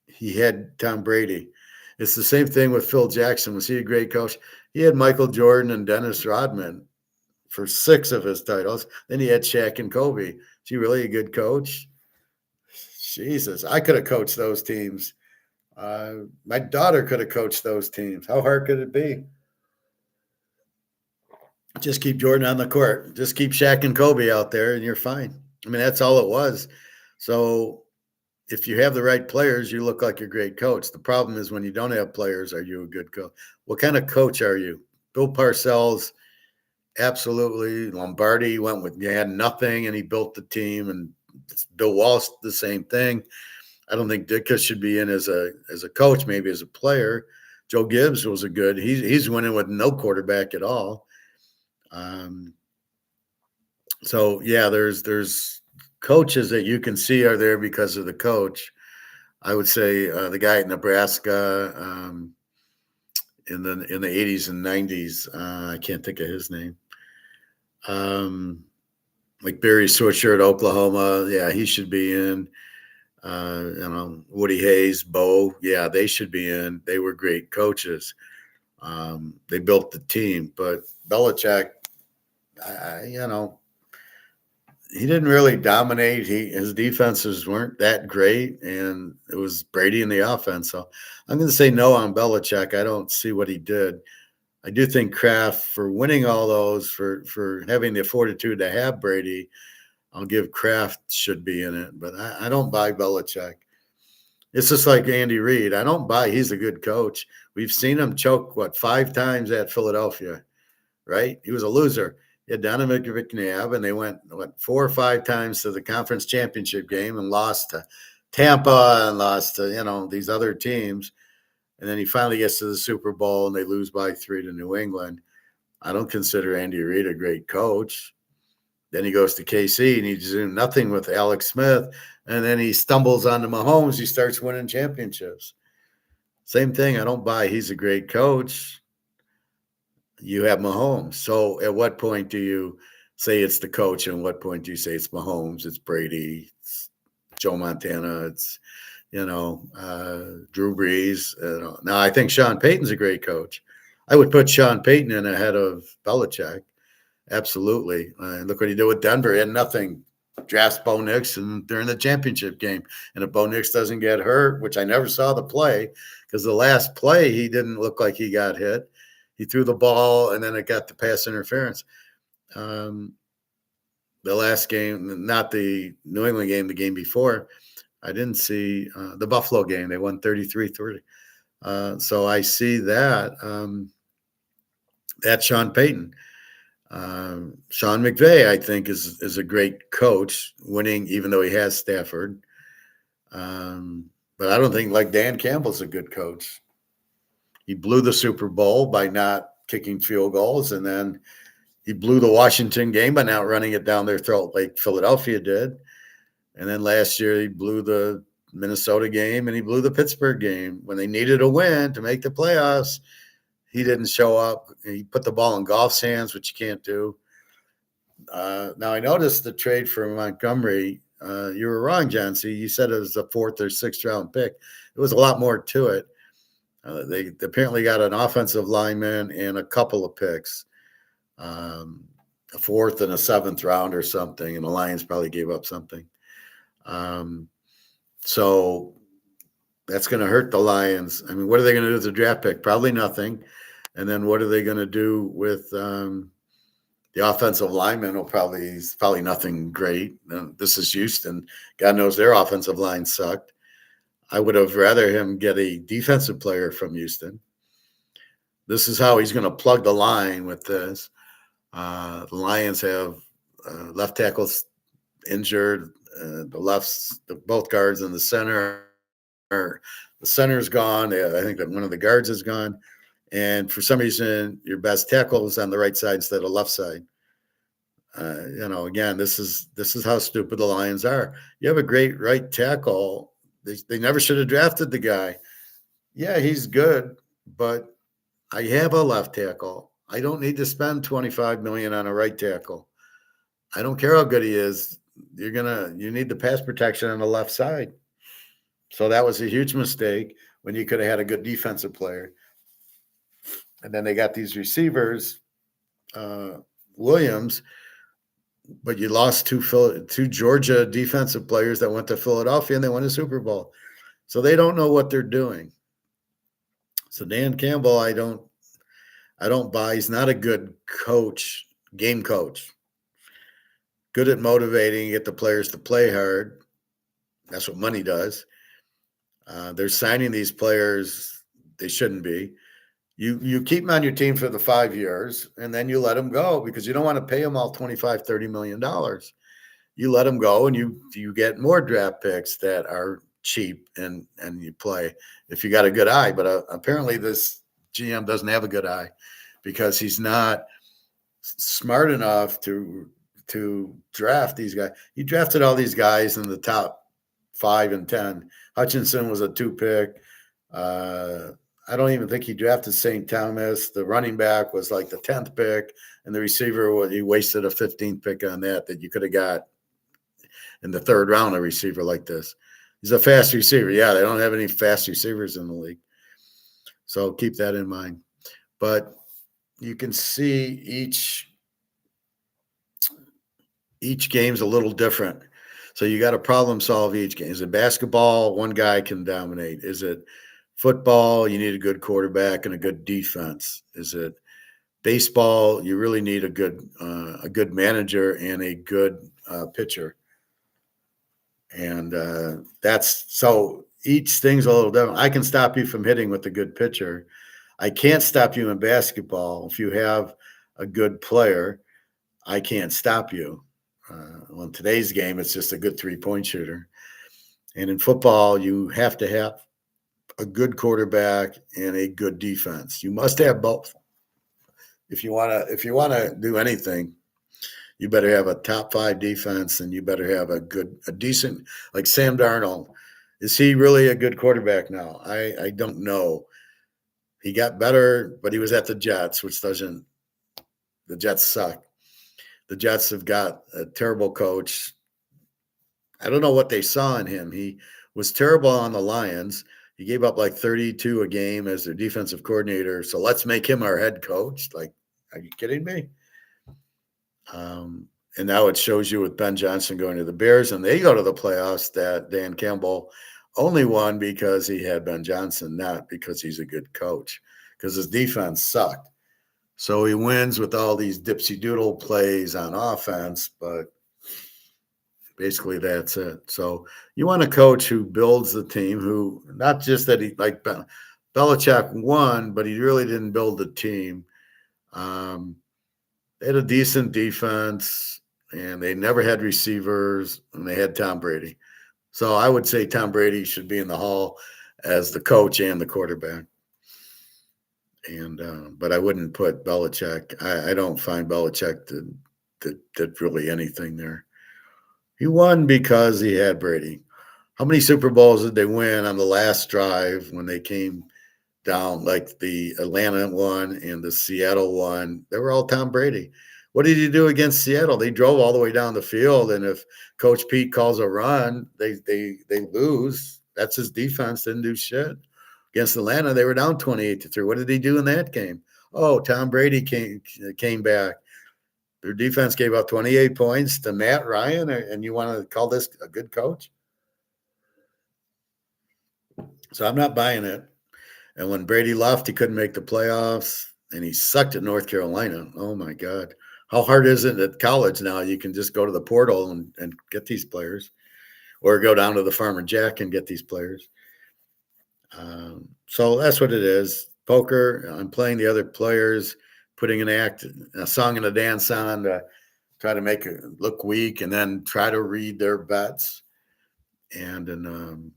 He had Tom Brady. It's the same thing with Phil Jackson. Was he a great coach? He had Michael Jordan and Dennis Rodman for 6 of his titles. Then he had Shaq and Kobe. Is he really a good coach? Jesus, I could have coached those teams. My daughter could have coached those teams. How hard could it be? Just keep Jordan on the court. Just keep Shaq and Kobe out there, and you're fine. I mean, that's all it was. So if you have the right players, you look like a great coach. The problem is when you don't have players, are you a good coach? What kind of coach are you? Bill Parcells, absolutely. Lombardi he had nothing, and he built the team. And Bill Walsh, the same thing. I don't think Ditka should be in as a coach, maybe as a player. Joe Gibbs was he's winning with no quarterback at all. So yeah, there's coaches that you can see are there because of the coach. I would say the guy at Nebraska in the 80s and 90s. I can't think of his name. Like Barry Switzer at Oklahoma. Yeah, he should be in. Woody Hayes, Bo. Yeah, they should be in. They were great coaches. They built the team, but Belichick, he didn't really dominate. His defenses weren't that great, and it was Brady in the offense. So I'm going to say no on Belichick. I don't see what he did. I do think Kraft, for winning all those, for having the fortitude to have Brady, I'll give Kraft should be in it. But I don't buy Belichick. It's just like Andy Reid. I don't buy he's a good coach. We've seen him choke, 5 times at Philadelphia, right? He was a loser. He had Donovan McNabb, and they went 4 or 5 times to the conference championship game and lost to Tampa and lost to these other teams. And then he finally gets to the Super Bowl, and they lose by 3 to New England. I don't consider Andy Reid a great coach. Then he goes to KC, and he's doing nothing with Alex Smith. And then he stumbles onto Mahomes. He starts winning championships. Same thing. I don't buy he's a great coach. You have Mahomes. So at what point do you say it's the coach, and what point do you say it's Mahomes, it's Brady, it's Joe Montana, it's Drew Brees? Now I think Sean Payton's a great coach. I would put Sean Payton in ahead of Belichick. Absolutely. Look what he did with Denver. He had nothing. Drafts Bo Nix, and they're in the championship game. And if Bo Nix doesn't get hurt, which I never saw the play, because the last play he didn't look like he got hit. He threw the ball, and then it got the pass interference. The last game, not the New England game, the game before, I didn't see the Buffalo game. They won 33-30. So I see that. That's Sean Payton. Sean McVay, I think, is a great coach, winning even though he has Stafford. But I don't think like Dan Campbell's a good coach. He blew the Super Bowl by not kicking field goals, and then he blew the Washington game by not running it down their throat like Philadelphia did. And then last year he blew the Minnesota game and he blew the Pittsburgh game when they needed a win to make the playoffs. He didn't show up. He put the ball in Goff's hands, which you can't do. Now I noticed the trade for Montgomery. You were wrong, John C. You said it was a 4th or 6th round pick. It was a lot more to it. They apparently got an offensive lineman and a couple of picks, a 4th and a 7th round or something, and the Lions probably gave up something. So that's going to hurt the Lions. I mean, what are they going to do with the draft pick? Probably nothing. And then what are they going to do with the offensive lineman? Probably nothing great. This is Houston. God knows their offensive line sucked. I would have rather him get a defensive player from Houston. This is how he's going to plug the line with this. The Lions have left tackles injured. Both guards in the center. The center's gone. I think that one of the guards is gone. And for some reason, your best tackle is on the right side instead of left side. Again, this is how stupid the Lions are. You have a great right tackle. They never should have drafted the guy. Yeah, he's good, but I have a left tackle. I don't need to spend $25 million on a right tackle. I don't care how good he is. You need the pass protection on the left side. So that was a huge mistake when you could have had a good defensive player. And then they got these receivers, Williams, but you lost two Georgia defensive players that went to Philadelphia and they won a Super Bowl. So they don't know what they're doing. So Dan Campbell, I don't buy. He's not a good coach, game coach. Good at motivating, get the players to play hard. That's what money does. They're signing these players they shouldn't be. You keep them on your team for the 5 years, and then you let them go because you don't want to pay them all $25-30 million. You let them go, and you get more draft picks that are cheap, and you play if you got a good eye. But apparently this GM doesn't have a good eye because he's not smart enough to draft these guys. He drafted all these guys in the top 5 and 10. Hutchinson was a 2 pick. I don't even think he drafted St. Thomas. The running back was like the 10th pick, and the receiver, he wasted a 15th pick on that you could have got in the 3rd round, a receiver like this. He's a fast receiver. Yeah, they don't have any fast receivers in the league. So keep that in mind. But you can see each game's a little different. So you got to problem solve each game. Is it basketball? One guy can dominate. Is it football? You need a good quarterback and a good defense. Is it baseball? You really need a good manager and a good pitcher. And that's so each thing's a little different. I can stop you from hitting with a good pitcher. I can't stop you in basketball. If you have a good player, I can't stop you. Well, in today's game, it's just a good 3-point shooter. And in football, you have to have a good quarterback and a good defense. You must have both. If you want to do anything, you better have a top 5 defense, and you better have a decent, like Sam Darnold. Is he really a good quarterback now? I don't know. He got better, but he was at the Jets, the Jets suck. The Jets have got a terrible coach. I don't know what they saw in him. He was terrible on the Lions. He gave up like 32 a game as their defensive coordinator. So let's make him our head coach. Like, are you kidding me? And now it shows you with Ben Johnson going to the Bears, and they go to the playoffs, that Dan Campbell only won because he had Ben Johnson, not because he's a good coach, because his defense sucked. So he wins with all these dipsy doodle plays on offense, but Basically, that's it. So you want a coach who builds the team, who not just that he like Belichick won, but he really didn't build the team. Um, they had a decent defense, and they never had receivers, and they had Tom Brady. So I would say Tom Brady should be in the hall as the coach and the quarterback. And but I wouldn't put Belichick. I don't find Belichick did really anything there. He won because he had Brady. How many Super Bowls did they win on the last drive when they came down, like the Atlanta one and the Seattle one? They were all Tom Brady. What did he do against Seattle? They drove all the way down the field, and if Coach Pete calls a run, they lose. That's his defense. Didn't do shit against Atlanta. They were down 28-3. What did he do in that game? Oh, Tom Brady came back. Their defense gave up 28 points to Matt Ryan, and you want to call this a good coach? So I'm not buying it. And when Brady left, he couldn't make the playoffs, and he sucked at North Carolina. Oh, my God. How hard is it at college now? You can just go to the portal and get these players, or go down to the Farmer Jack and get these players. So that's what it is. Poker, I'm playing the other players, putting a song and a dance on to try to make it look weak, and then try to read their bets. And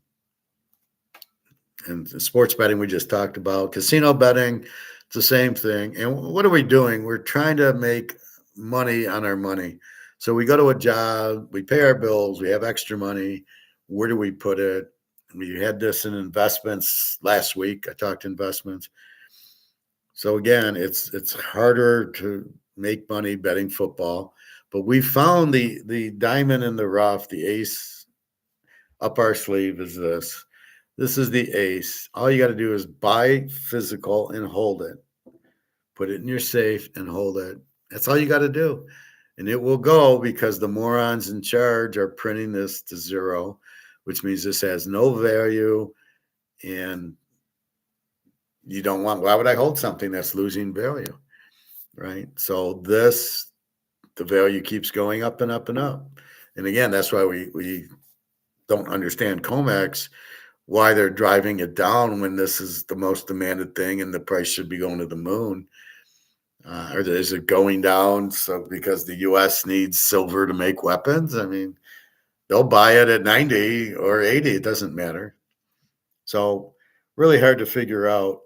sports betting we just talked about. Casino betting, it's the same thing. And what are we doing? We're trying to make money on our money. So we go to a job, we pay our bills, we have extra money. Where do we put it? We had this in investments last week. I talked investments. So again, it's harder to make money betting football, but we found the diamond in the rough, the ace up our sleeve is this. This is the ace. All you got to do is buy physical and hold it. Put it in your safe and hold it. That's all you got to do. And it will go, because the morons in charge are printing this to zero, which means this has no value. And you don't want, why would I hold something that's losing value? Right. So the value keeps going up and up and up. And again, that's why we don't understand comex, why they're driving it down when this is the most demanded thing and the price should be going to the moon. Or is it going down so because the U.S. needs silver to make weapons? I mean, they'll buy it at 90 or 80. It doesn't matter. So really hard to figure out.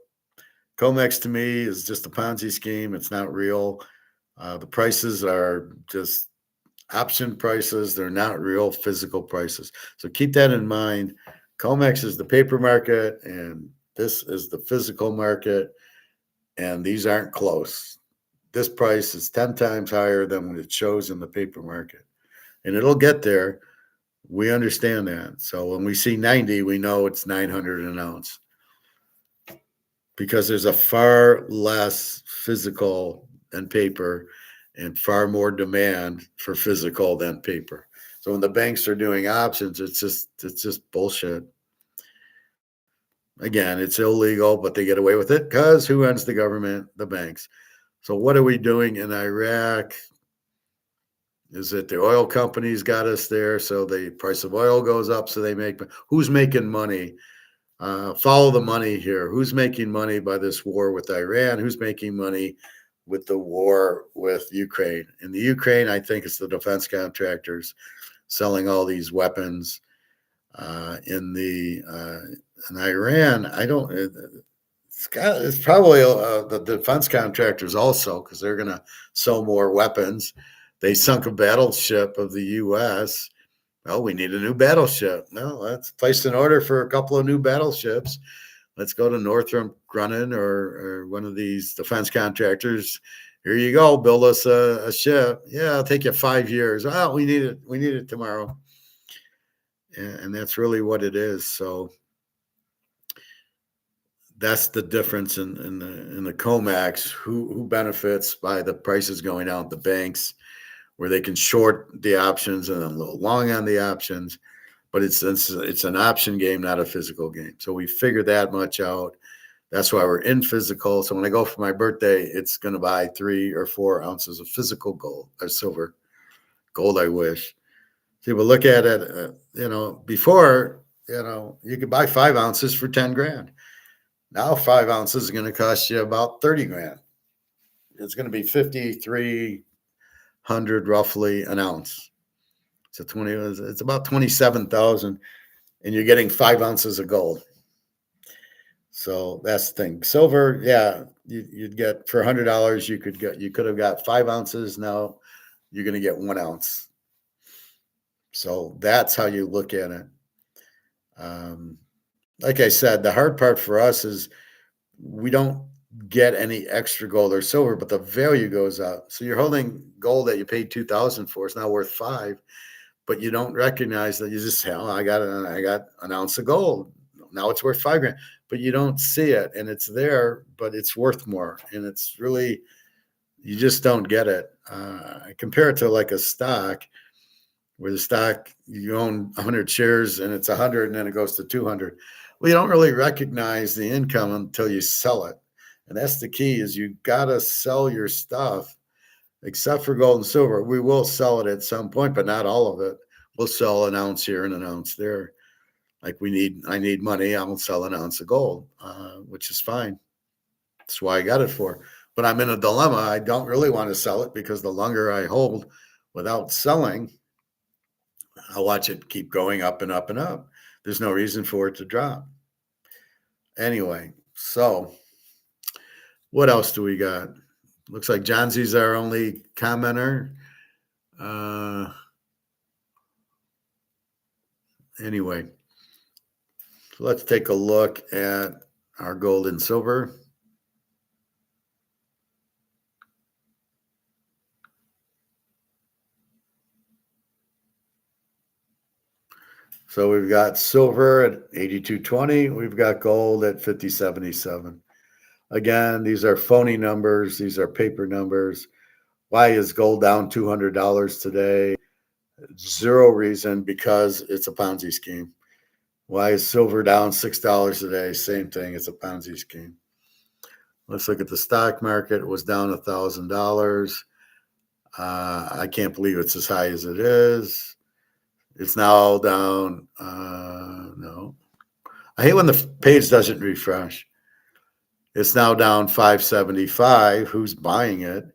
Comex to me is just a Ponzi scheme. It's not real. The prices are just option prices. They're not real physical prices. So keep that in mind. Comex is the paper market, and this is the physical market, and these aren't close. This price is 10 times higher than what it shows in the paper market, and it'll get there. We understand that. So when we see 90, we know it's 900 an ounce, because there's a far less physical than paper and far more demand for physical than paper. So when the banks are doing options, it's just bullshit. Again, it's illegal, but they get away with it because who runs the government? The banks. So what are we doing in Iraq? Is it the oil companies got us there? So the price of oil goes up, so they make. Who's making money? Follow the money here. Who's making money by this war with Iran? Who's making money with the war with Ukraine? In the Ukraine, I think it's the defense contractors selling all these weapons. In Iran, I don't. It's probably the defense contractors also, because they're going to sell more weapons. They sunk a battleship of the U.S. Oh, we need a new battleship. No, let's place an order for a couple of new battleships. Let's go to Northrop Grumman or one of these defense contractors. Here you go. Build us a ship. Yeah, it'll take you 5 years. Oh, we need it. We need it tomorrow. And that's really what it is. So that's the difference in the comex. Who benefits by the prices going down at the banks, where they can short the options and then long on the options. But it's an option game, not a physical game. So we figured that much out. That's why we're in physical. So when I go for my birthday, it's going to buy 3 or 4 ounces of physical gold or silver. Gold, I wish. See, but look at it, before, you could buy 5 ounces for 10 grand. Now 5 ounces is going to cost you about 30 grand. It's going to be 5,300 roughly an ounce. So it's about 27,000, and you're getting 5 ounces of gold. So that's the thing. Silver, yeah, you'd get for $100. You could have got 5 ounces. Now you're going to get 1 ounce. So that's how you look at it. Like I said, the hard part for us is we don't get any extra gold or silver, but the value goes up. So you're holding gold that you paid 2,000 for. It's now worth 5, but you don't recognize that. You just say, "Oh, I got an ounce of gold. Now it's worth 5 grand," but you don't see it, and it's there, but it's worth more, and it's really, you just don't get it. I compare it to like a stock, where the stock, you own 100 shares and it's 100, and then it goes to 200. Well, you don't really recognize the income until you sell it. And that's the key, is you got to sell your stuff, except for gold and silver. We will sell it at some point, but not all of it. We'll sell an ounce here and an ounce there. Like I need money. I'll sell an ounce of gold, which is fine. That's why I got it for. But I'm in a dilemma. I don't really want to sell it, because the longer I hold without selling, I'll watch it keep going up and up and up. There's no reason for it to drop. Anyway, so what else do we got? Looks like John Z's our only commenter. Anyway, so let's take a look at our gold and silver. So we've got silver at 82.20. We've got gold at 50.77. Again, these are phony numbers. These are paper numbers. Why is gold down $200 today? Zero reason, because it's a Ponzi scheme. Why is silver down $6 a day? Same thing. It's a Ponzi scheme. Let's look at the stock market. It was down $1,000. I can't believe it's as high as it is. It's now down. No. I hate when the page doesn't refresh. It's now down 575. Who's buying it?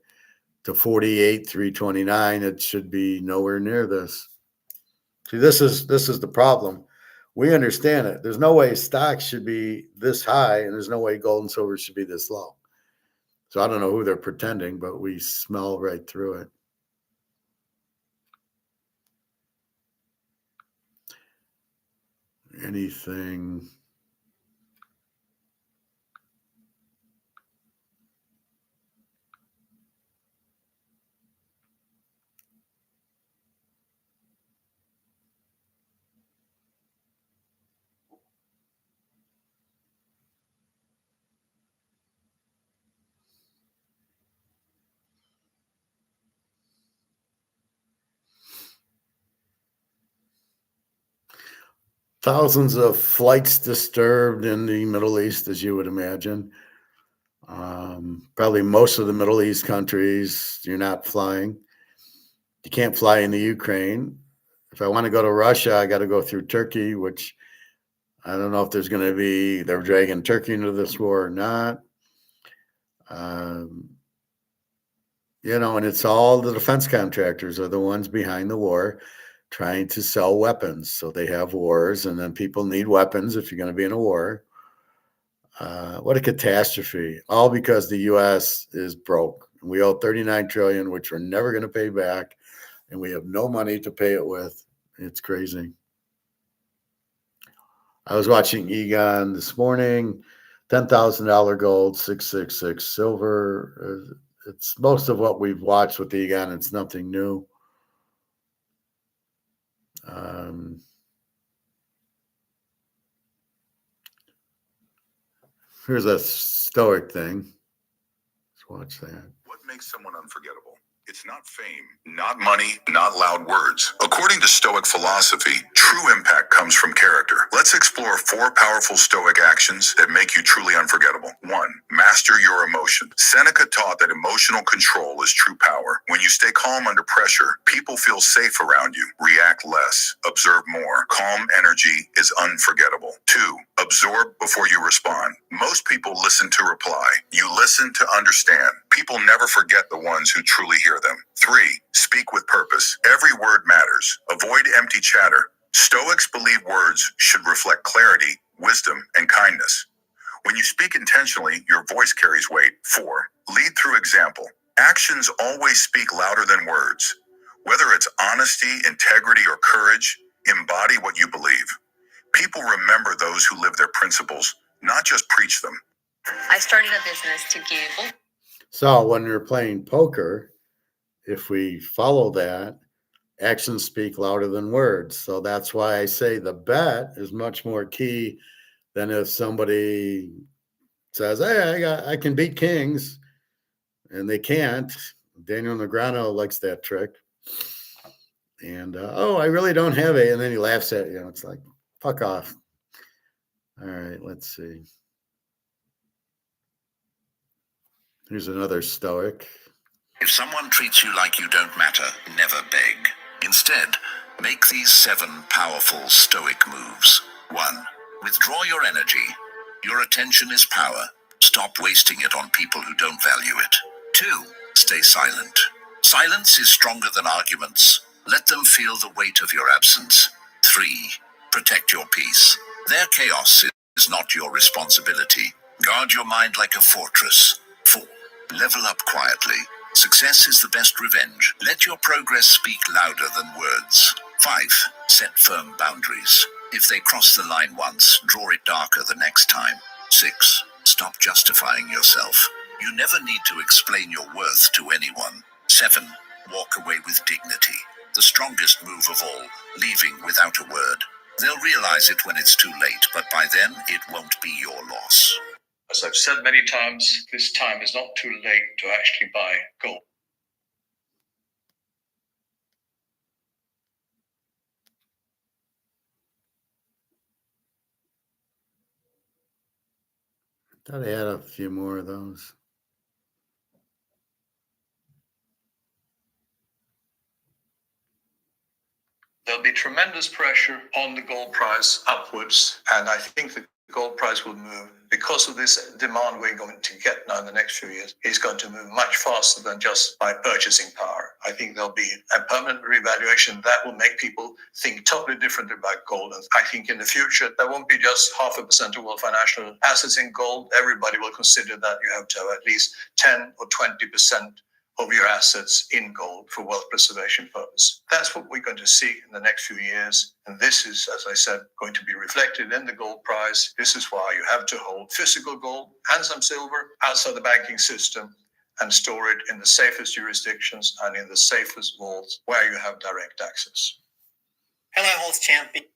To 48,329. It should be nowhere near this. See, this is the problem. We understand it. There's no way stocks should be this high, and there's no way gold and silver should be this low. So I don't know who they're pretending, but we smell right through it. Anything. Thousands of flights disturbed in the Middle East, as you would imagine. Probably most of the Middle East countries, you're not flying. You can't fly into Ukraine. If I want to go to Russia, I got to go through Turkey, which I don't know if they're dragging Turkey into this war or not. And it's all the defense contractors are the ones behind the war, trying to sell weapons. So they have wars, and then people need weapons if you're going to be in a war. What a catastrophe. All because the U.S. is broke. We owe $39 trillion, which we're never going to pay back, and we have no money to pay it with. It's crazy. I was watching Egon this morning. $10,000 gold, 666 silver. It's most of what we've watched with Egon. It's nothing new. Here's a Stoic thing. Let's watch that. What makes someone unforgettable? It's not fame, not money, not loud words. According to Stoic philosophy, true impact comes from character. Let's explore 4 powerful Stoic actions that make you truly unforgettable. 1. Master your emotion. Seneca taught that emotional control is true power. When you stay calm under pressure, people feel safe around you. React less, observe more. Calm energy is unforgettable. 2. Absorb before you respond. Most people listen to reply. You listen to understand. People never forget the ones who truly hear them. 3. Speak with purpose. Every word matters. Avoid empty chatter. Stoics believe words should reflect clarity, wisdom, and kindness. When you speak intentionally, your voice carries weight. 4. Lead through example. Actions always speak louder than words. Whether it's honesty, integrity, or courage, embody what you believe. People remember those who live their principles, not just preach them. I started a business to give. So when we're playing poker, if we follow that, actions speak louder than words. So that's why I say the bet is much more key than if somebody says, "Hey, I can beat kings," and they can't. Daniel Negreanu likes that trick. And oh, I really don't have a, and then he laughs at you. It's like, fuck off. All right, let's see. Here's another Stoic. If someone treats you like you don't matter, never beg. Instead, make these 7 powerful Stoic moves. 1. Withdraw your energy. Your attention is power. Stop wasting it on people who don't value it. 2. Stay silent. Silence is stronger than arguments. Let them feel the weight of your absence. 3. Protect your peace. Their chaos is not your responsibility. Guard your mind like a fortress. 4. Level up quietly. Success is the best revenge. Let your progress speak louder than words. 5. Set firm boundaries. If they cross the line once, draw it darker the next time. 6. Stop justifying yourself. You never need to explain your worth to anyone. 7. Walk away with dignity. The strongest move of all, leaving without a word. They'll realize it when it's too late, but by then it won't be your loss. As I've said many times, this time is not too late to actually buy gold. Thought I had a few more of those. There'll be tremendous pressure on the gold price upwards, and I think the gold price will move because of this demand we're going to get now in the next few years. It's going to move much faster than just by purchasing power. I think there'll be a permanent revaluation that will make people think totally differently about gold. And I think in the future, there won't be just 0.5% of all financial assets in gold. Everybody will consider that you have to have at least 10 or 20% of your assets in gold for wealth preservation purpose. That's what we're going to see in the next few years. And this is, as I said, going to be reflected in the gold price. This is why you have to hold physical gold and some silver outside the banking system and store it in the safest jurisdictions and in the safest vaults where you have direct access. Hello, Holds Champion.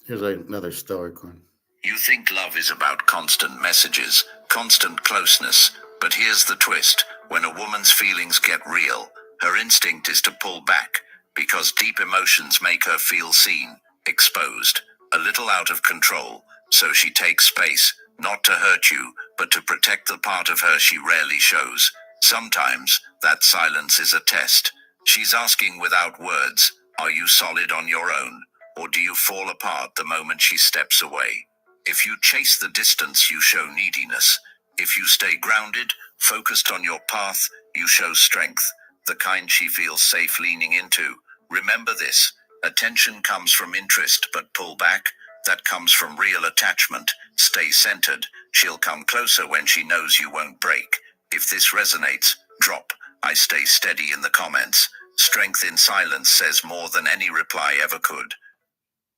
Here's another Stoic one. You think love is about constant messages, constant closeness, but here's the twist. When a woman's feelings get real, her instinct is to pull back, because deep emotions make her feel seen, exposed, a little out of control, so she takes space, not to hurt you, but to protect the part of her she rarely shows. Sometimes, that silence is a test. She's asking without words, are you solid on your own? Or do you fall apart the moment she steps away? If you chase the distance, you show neediness. If you stay grounded, focused on your path, you show strength, the kind she feels safe leaning into. Remember this, attention comes from interest, but pull back, that comes from real attachment. Stay centered, she'll come closer when she knows you won't break. If this resonates, drop, I stay steady in the comments. Strength in silence says more than any reply ever could.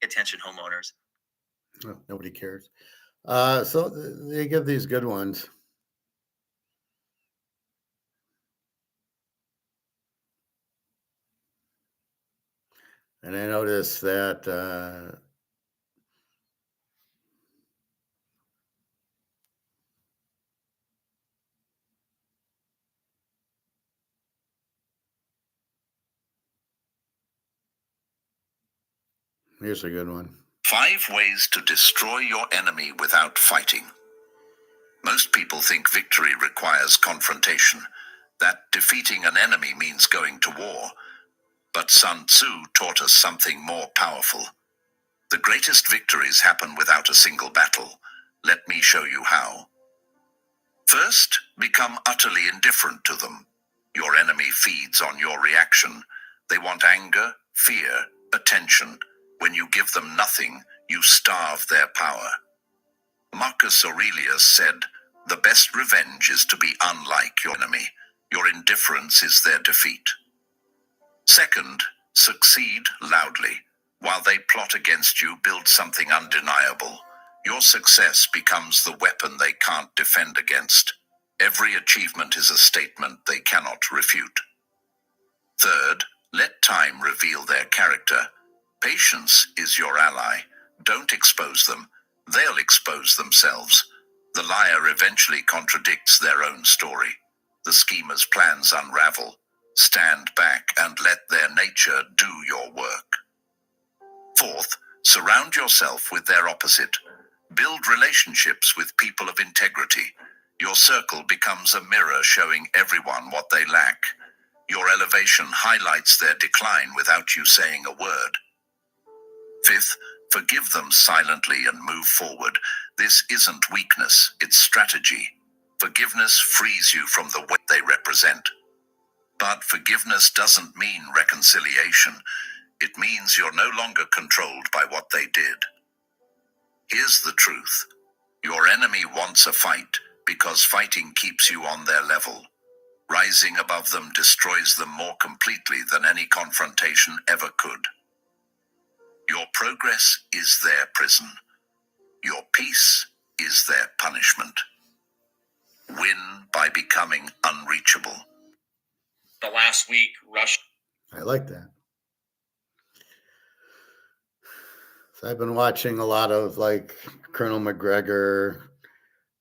Attention, homeowners. Oh, nobody cares. So they give these good ones. And I noticed that Here's a good one. 5 ways to destroy your enemy without fighting. Most people think victory requires confrontation, that defeating an enemy means going to war. But Sun Tzu taught us something more powerful. The greatest victories happen without a single battle. Let me show you how. First, become utterly indifferent to them. Your enemy feeds on your reaction. They want anger, fear, attention. When you give them nothing, you starve their power. Marcus Aurelius said, "The best revenge is to be unlike your enemy. Your indifference is their defeat." Second, succeed loudly. While they plot against you, build something undeniable. Your success becomes the weapon they can't defend against. Every achievement is a statement they cannot refute. Third, let time reveal their character. Patience is your ally. Don't expose them. They'll expose themselves. The liar eventually contradicts their own story. The schemer's plans unravel. Stand back and let their nature do your work. Fourth, surround yourself with their opposite. Build relationships with people of integrity. Your circle becomes a mirror showing everyone what they lack. Your elevation highlights their decline without you saying a word. Fifth, forgive them silently and move forward. This isn't weakness, it's strategy. Forgiveness frees you from the weight they represent. But forgiveness doesn't mean reconciliation. It means you're no longer controlled by what they did. Here's the truth. Your enemy wants a fight because fighting keeps you on their level. Rising above them destroys them more completely than any confrontation ever could. Your progress is their prison. Your peace is their punishment. Win by becoming unreachable. The last week, Russia. I like that. So I've been watching a lot of like Colonel McGregor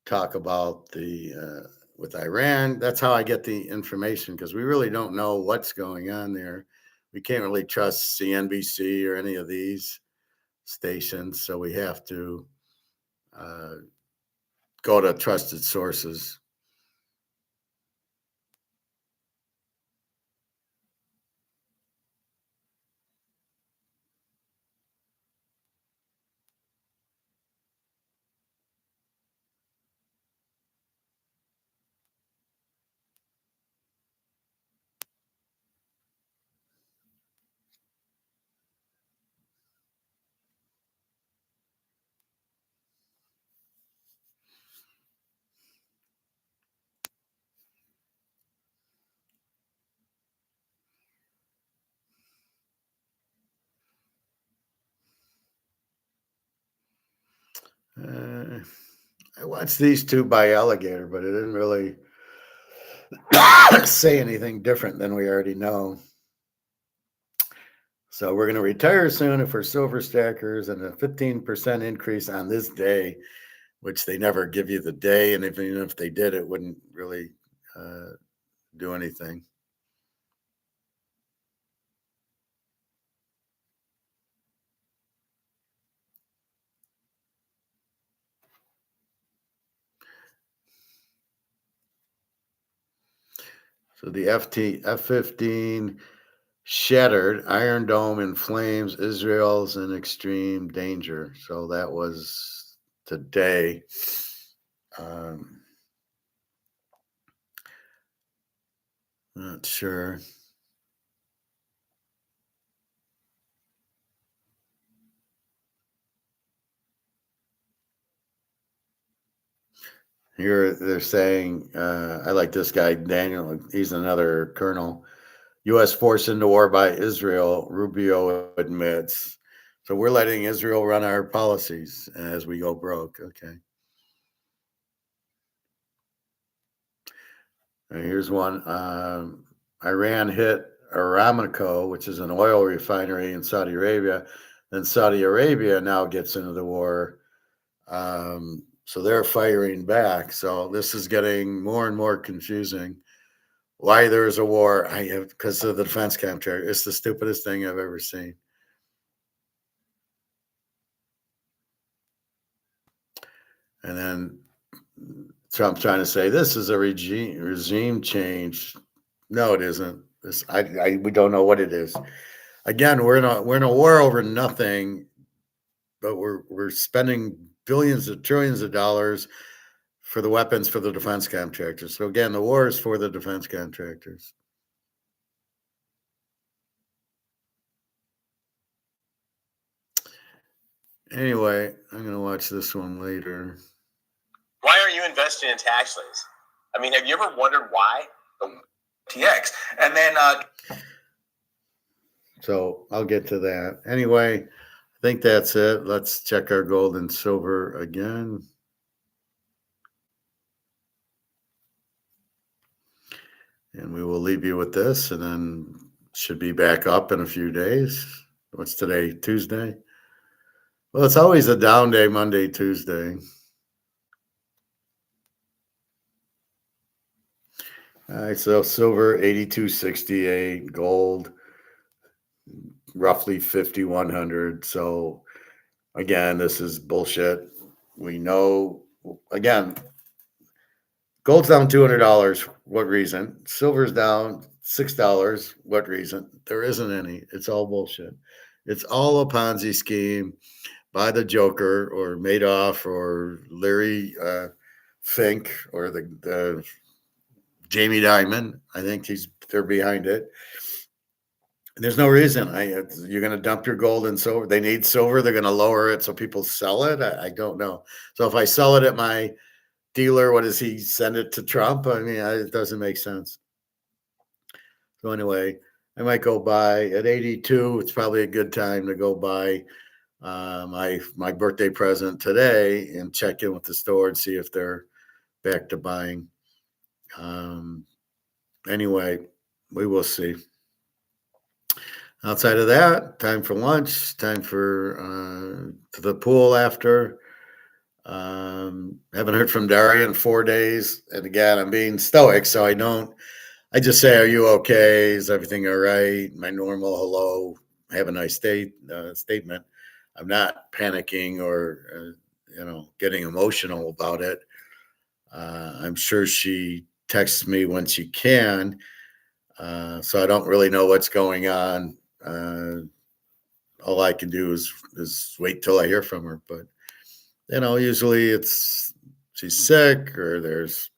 talk about the with Iran. That's how I get the information, because we really don't know what's going on there. We can't really trust CNBC or any of these stations, so we have to go to trusted sources. I watched these two by Alligator, but it didn't really say anything different than we already know. So we're going to retire soon if we're silver stackers, and a 15% increase on this day, which they never give you the day. And even if they did, it wouldn't really do anything. So the F-15 shattered, Iron Dome in flames, Israel's in extreme danger. So that was today. Not sure. Here they're saying, I like this guy, Daniel. He's another colonel. U.S. forced into war by Israel, Rubio admits. So we're letting Israel run our policies as we go broke. Okay. And here's one. Iran hit Aramco, which is an oil refinery in Saudi Arabia. Then Saudi Arabia now gets into the war. So they're firing back. So this is getting more and more confusing. Why there's a war? Because of the defense contractor. It's the stupidest thing I've ever seen. And then Trump's trying to say this is a regime change. No, it isn't. We don't know what it is. Again, we're in a war over nothing, but we're spending billions of trillions of dollars for the weapons for the defense contractors. So again, the war is for the defense contractors. Anyway, I'm going to watch this one later. Why aren't you investing in Tashlings? I mean, have you ever wondered why? TX. And then so I'll get to that. Anyway, I think that's it. Let's check our gold and silver again. And we will leave you with this, and then should be back up in a few days. What's today? Tuesday? Well, it's always a down day, Monday, Tuesday. All right, so silver 82.68, gold roughly 5,100. So again, this is bullshit. We know, again, gold's down $200. What reason? Silver's down $6. What reason? There isn't any. It's all bullshit. It's all a Ponzi scheme by the Joker or Madoff or Larry Fink or the Jamie Dimon. I think they're behind it. There's no reason. You're going to dump your gold and silver. They need silver. They're going to lower it so people sell it. I don't know. So if I sell it at my dealer, what does he send it to Trump? I mean, it doesn't make sense. So anyway, I might go buy at 82. It's probably a good time to go buy my birthday present today and check in with the store and see if they're back to buying. Anyway, we will see. Outside of that, time for lunch, time for the pool after. Haven't heard from Daria in 4 days. And again, I'm being stoic, so I just say, are you okay? Is everything all right? My normal hello, have a nice statement. I'm not panicking or, getting emotional about it. I'm sure she texts me when she can. So I don't really know what's going on. All I can do is wait till I hear from her. But, usually she's sick or there's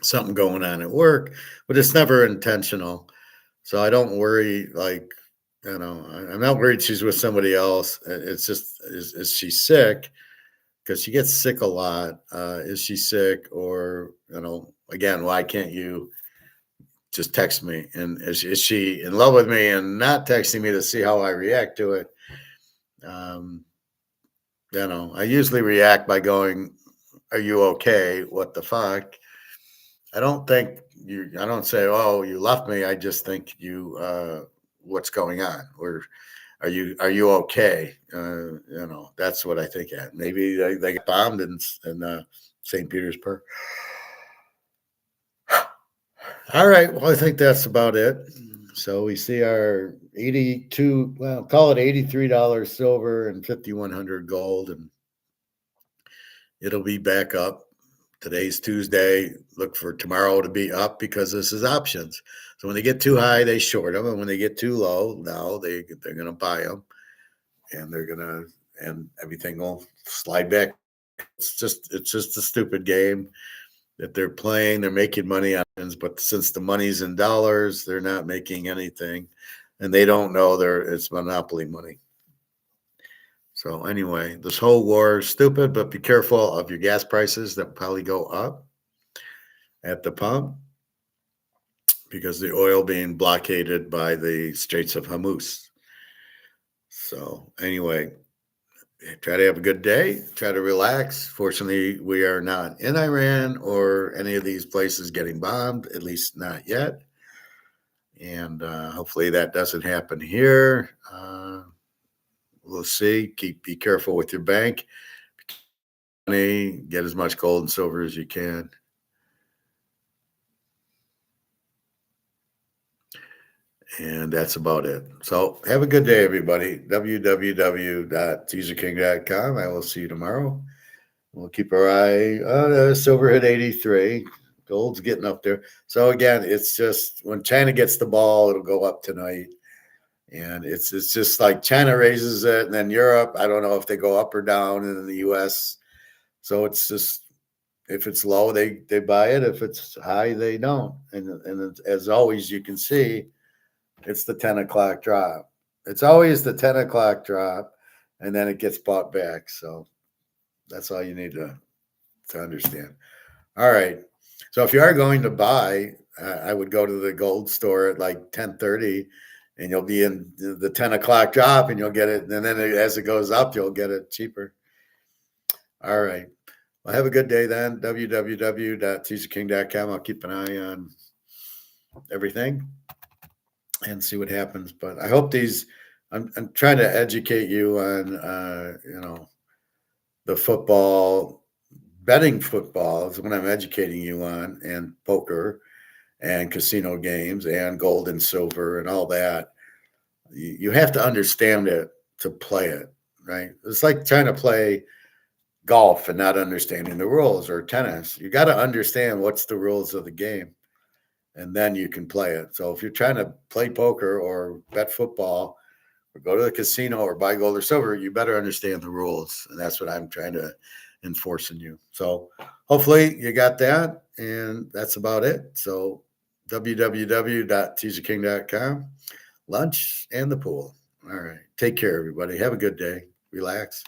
something going on at work, but it's never intentional. So I don't worry, I'm not worried she's with somebody else. It's just, is she sick? Because she gets sick a lot. Is she sick? Or, again, why can't you just text me? And is she in love with me and not texting me to see how I react to it? I usually react by going, are you okay? What the fuck? I don't say, oh, you left me. I just think what's going on? Or are you okay? That's what I think at. Maybe they got bombed in St. Petersburg. All right. Well, I think that's about it. So we see our 82, well, call it $83 silver and 5,100 gold, and it'll be back up. Today's Tuesday. Look for tomorrow to be up because this is options. So when they get too high, they short them, and when they get too low, now they're going to buy them, and and everything will slide back. It's just a stupid game that they're playing. They're making money on it, but since the money's in dollars, they're not making anything, and they don't know it's monopoly money. So anyway, this whole war is stupid, but be careful of your gas prices that probably go up at the pump because the oil being blockaded by the Straits of Hormuz. So anyway, try to have a good day. Try to relax. Fortunately, we are not in Iran or any of these places getting bombed, at least not yet. And hopefully that doesn't happen here. We'll see. Be careful with your bank. Get as much gold and silver as you can. And that's about it. So have a good day, everybody. www.teaserking.com. I will see you tomorrow. We'll keep our eye on silver hit 83. Gold's getting up there. So again, it's just when China gets the ball, it'll go up tonight. And it's just like China raises it, and then Europe, I don't know if they go up or down, and in the US. So it's just if it's low, they buy it. If it's high, they don't. And as always, you can see it's the 10 o'clock drop. It's always the 10 o'clock drop, and then it gets bought back. So that's all you need to understand. All right. So if you are going to buy, I would go to the gold store at like 10:30, and you'll be in the 10 o'clock drop, and you'll get it. And then as it goes up, you'll get it cheaper. All right. Well, have a good day then. www.teaserking.com. I'll keep an eye on everything and see what happens. But I hope I'm trying to educate you on, the football, betting football is what I'm educating you on, and poker and casino games and gold and silver and all that. You have to understand it to play it, right? It's like trying to play golf and not understanding the rules, or tennis. You got to understand what's the rules of the game, and then you can play it. So if you're trying to play poker or bet football or go to the casino or buy gold or silver, you better understand the rules. And that's what I'm trying to enforce in you. So hopefully you got that, and that's about it. So www.teaserking.com, lunch and the pool. All right. Take care, everybody. Have a good day. Relax.